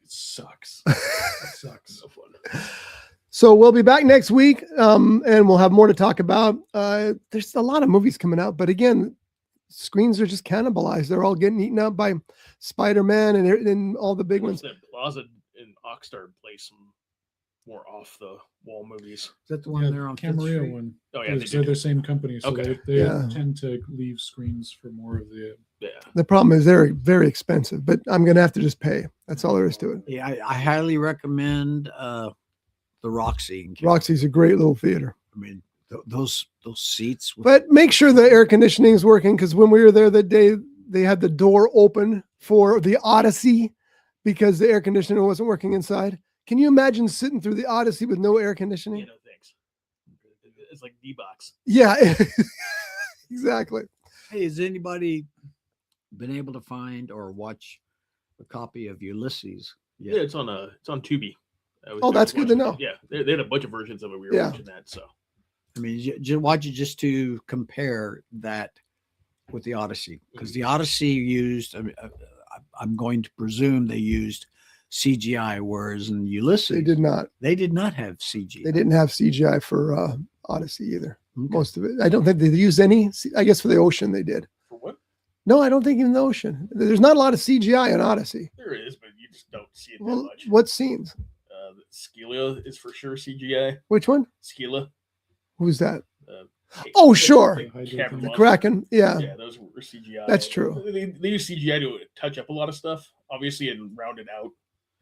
it sucks. It sucks. So fun. So we'll be back next week, and we'll have more to talk about. There's a lot of movies coming out, but again, screens are just cannibalized. They're all getting eaten up by Spider-Man and all the big ones. That Plaza in Oxnard plays some more off the wall movies. Is that the one there on Camarillo one? Oh yeah, they're the same company, so Okay. they tend to leave screens for more of the. Yeah. The problem is they're very expensive, but I'm going to have to just pay. That's all there is to it. Yeah, I highly recommend the Roxy. Roxy's a great little theater. I mean, those seats. But make sure the air conditioning is working, because when we were there that day, they had the door open for the Odyssey because the air conditioner wasn't working inside. Can you imagine sitting through the Odyssey with no air conditioning? Yeah, no thanks. It's like D-Box. Yeah, exactly. Hey, has anybody been able to find or watch a copy of Ulysses? Yeah, it's on Tubi. That's good to know. Yeah, they had a bunch of versions of it. We were watching that. So, I mean, watch it just to compare that with the Odyssey, because the Odyssey used. I'm going to presume they used CGI, whereas in Ulysses They did not. They did not have CGI. They didn't have CGI for Odyssey either. Okay. Most of it. I don't think they used any. I guess for the ocean they did. for what? No, I don't think in the ocean. There's not a lot of CGI in Odyssey. There is, but you just don't see it that Well, much. what scenes? Scylla is for sure CGI. Which one? Scylla. Who's that? Uh, Oh, sure. Cavern The monster. Kraken. Yeah. Yeah, those were CGI. That's true. They use CGI to touch up a lot of stuff, obviously, and round it out.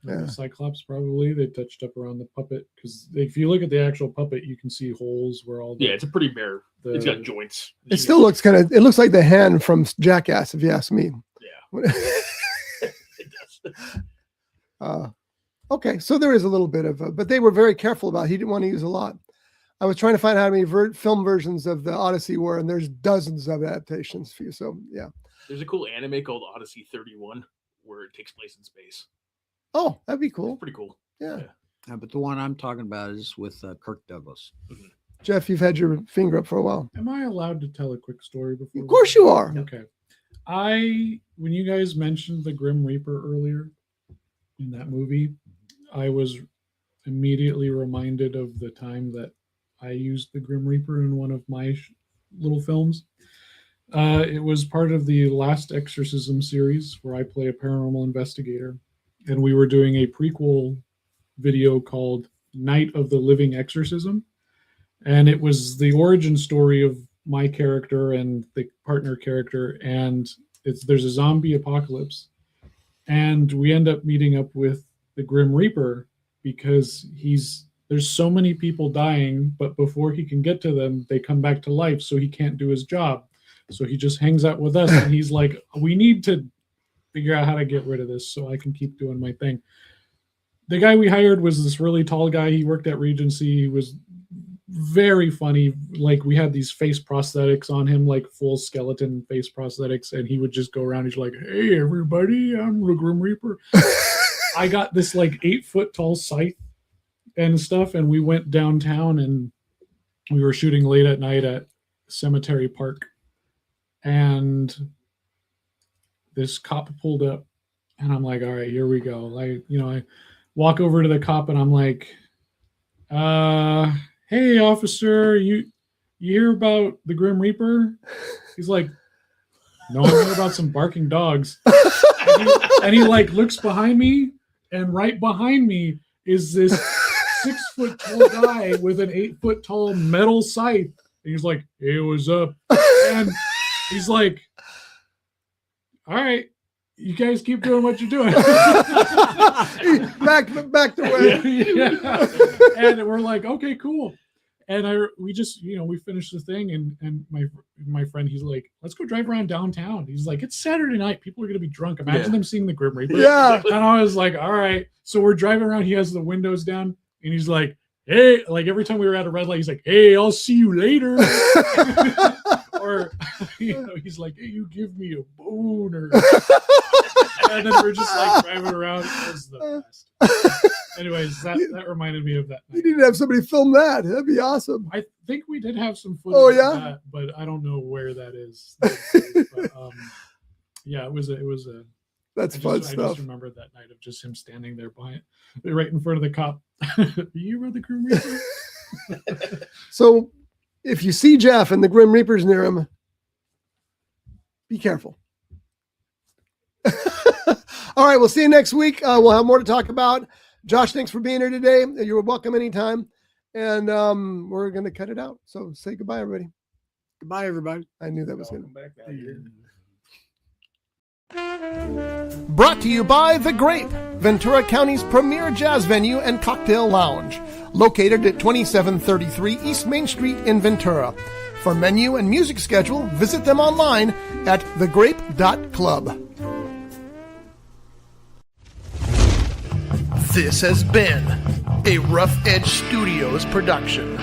Yeah. Cyclops probably they touched up around the puppet, because if you look at the actual puppet, you can see holes where all the Yeah, it's a pretty bare. It's got joints. It still looks it looks like the hand from Jackass, if you ask me. Yeah. It does. Okay, so there is a little bit of, but they were very careful about it. He didn't want to use a lot. I was trying to find out how many film versions of the Odyssey were, and there's dozens of adaptations for you. So yeah. There's a cool anime called Odyssey 31 where it takes place in space. Oh, that'd be cool. It's pretty cool. Yeah. But the one I'm talking about is with Kirk Douglas. Mm-hmm. Jeff, you've had your finger up for a while. Am I allowed to tell a quick story before? Of course you are. Okay. When you guys mentioned the Grim Reaper earlier in that movie, I was immediately reminded of the time that I used the Grim Reaper in one of my little films. It was part of the Last Exorcism series where I play a paranormal investigator. And we were doing a prequel video called Night of the Living Exorcism. And it was the origin story of my character and the partner character. And there's a zombie apocalypse. And we end up meeting up with the Grim Reaper because there's so many people dying, but before he can get to them, they come back to life, so he can't do his job. So he just hangs out with us, and he's like, we need to figure out how to get rid of this so I can keep doing my thing. The guy we hired was this really tall guy. He worked at Regency. He was very funny. Like, we had these face prosthetics on him, like full skeleton face prosthetics, and he would just go around. He's like, hey, everybody, I'm the Grim Reaper. I got this like 8-foot tall scythe and stuff, and we went downtown, and we were shooting late at night at Cemetery Park, and this cop pulled up, and I'm like, all right, here we go. I walk over to the cop, and I'm like, hey, officer, you hear about the Grim Reaper? He's like, no, I heard about some barking dogs. And he like looks behind me, and right behind me is this 6-foot tall guy with an 8-foot tall metal scythe. And he's like, hey, what's up? And he's like, all right, you guys keep doing what you're doing. back to where. Yeah. And we're like, okay, cool. And we just, we finished the thing, and my friend, he's like, let's go drive around downtown. He's like, it's Saturday night. People are going to be drunk. Imagine them seeing the Grim Reaper. Yeah. And I was like, all right. So we're driving around. He has the windows down, and he's like, hey, like every time we were at a red light, he's like, hey, I'll see you later. Or, he's like, hey, you give me a boner. And then we're just like driving around. It was the best. Anyways, that reminded me of that night. You need to have somebody film that. That'd be awesome. I think we did have some footage of that, but I don't know where that is. But, yeah, it was a. That's fun stuff. I stuff. just remember that night of just him standing there right in front of the cop. You hear about the Grim Reaper? So, if you see Jeff and the Grim Reaper's near him, be careful. All right, we'll see you next week. We'll have more to talk about. Josh, thanks for being here today. You're welcome anytime. And we're going to cut it out. So say goodbye, everybody. Goodbye, everybody. I knew that was going to. Brought to you by The Grape, Ventura County's premier jazz venue and cocktail lounge, located at 2733 East Main Street in Ventura. For menu and music schedule, visit them online at thegrape.club. This has been a Rough Edge Studios production.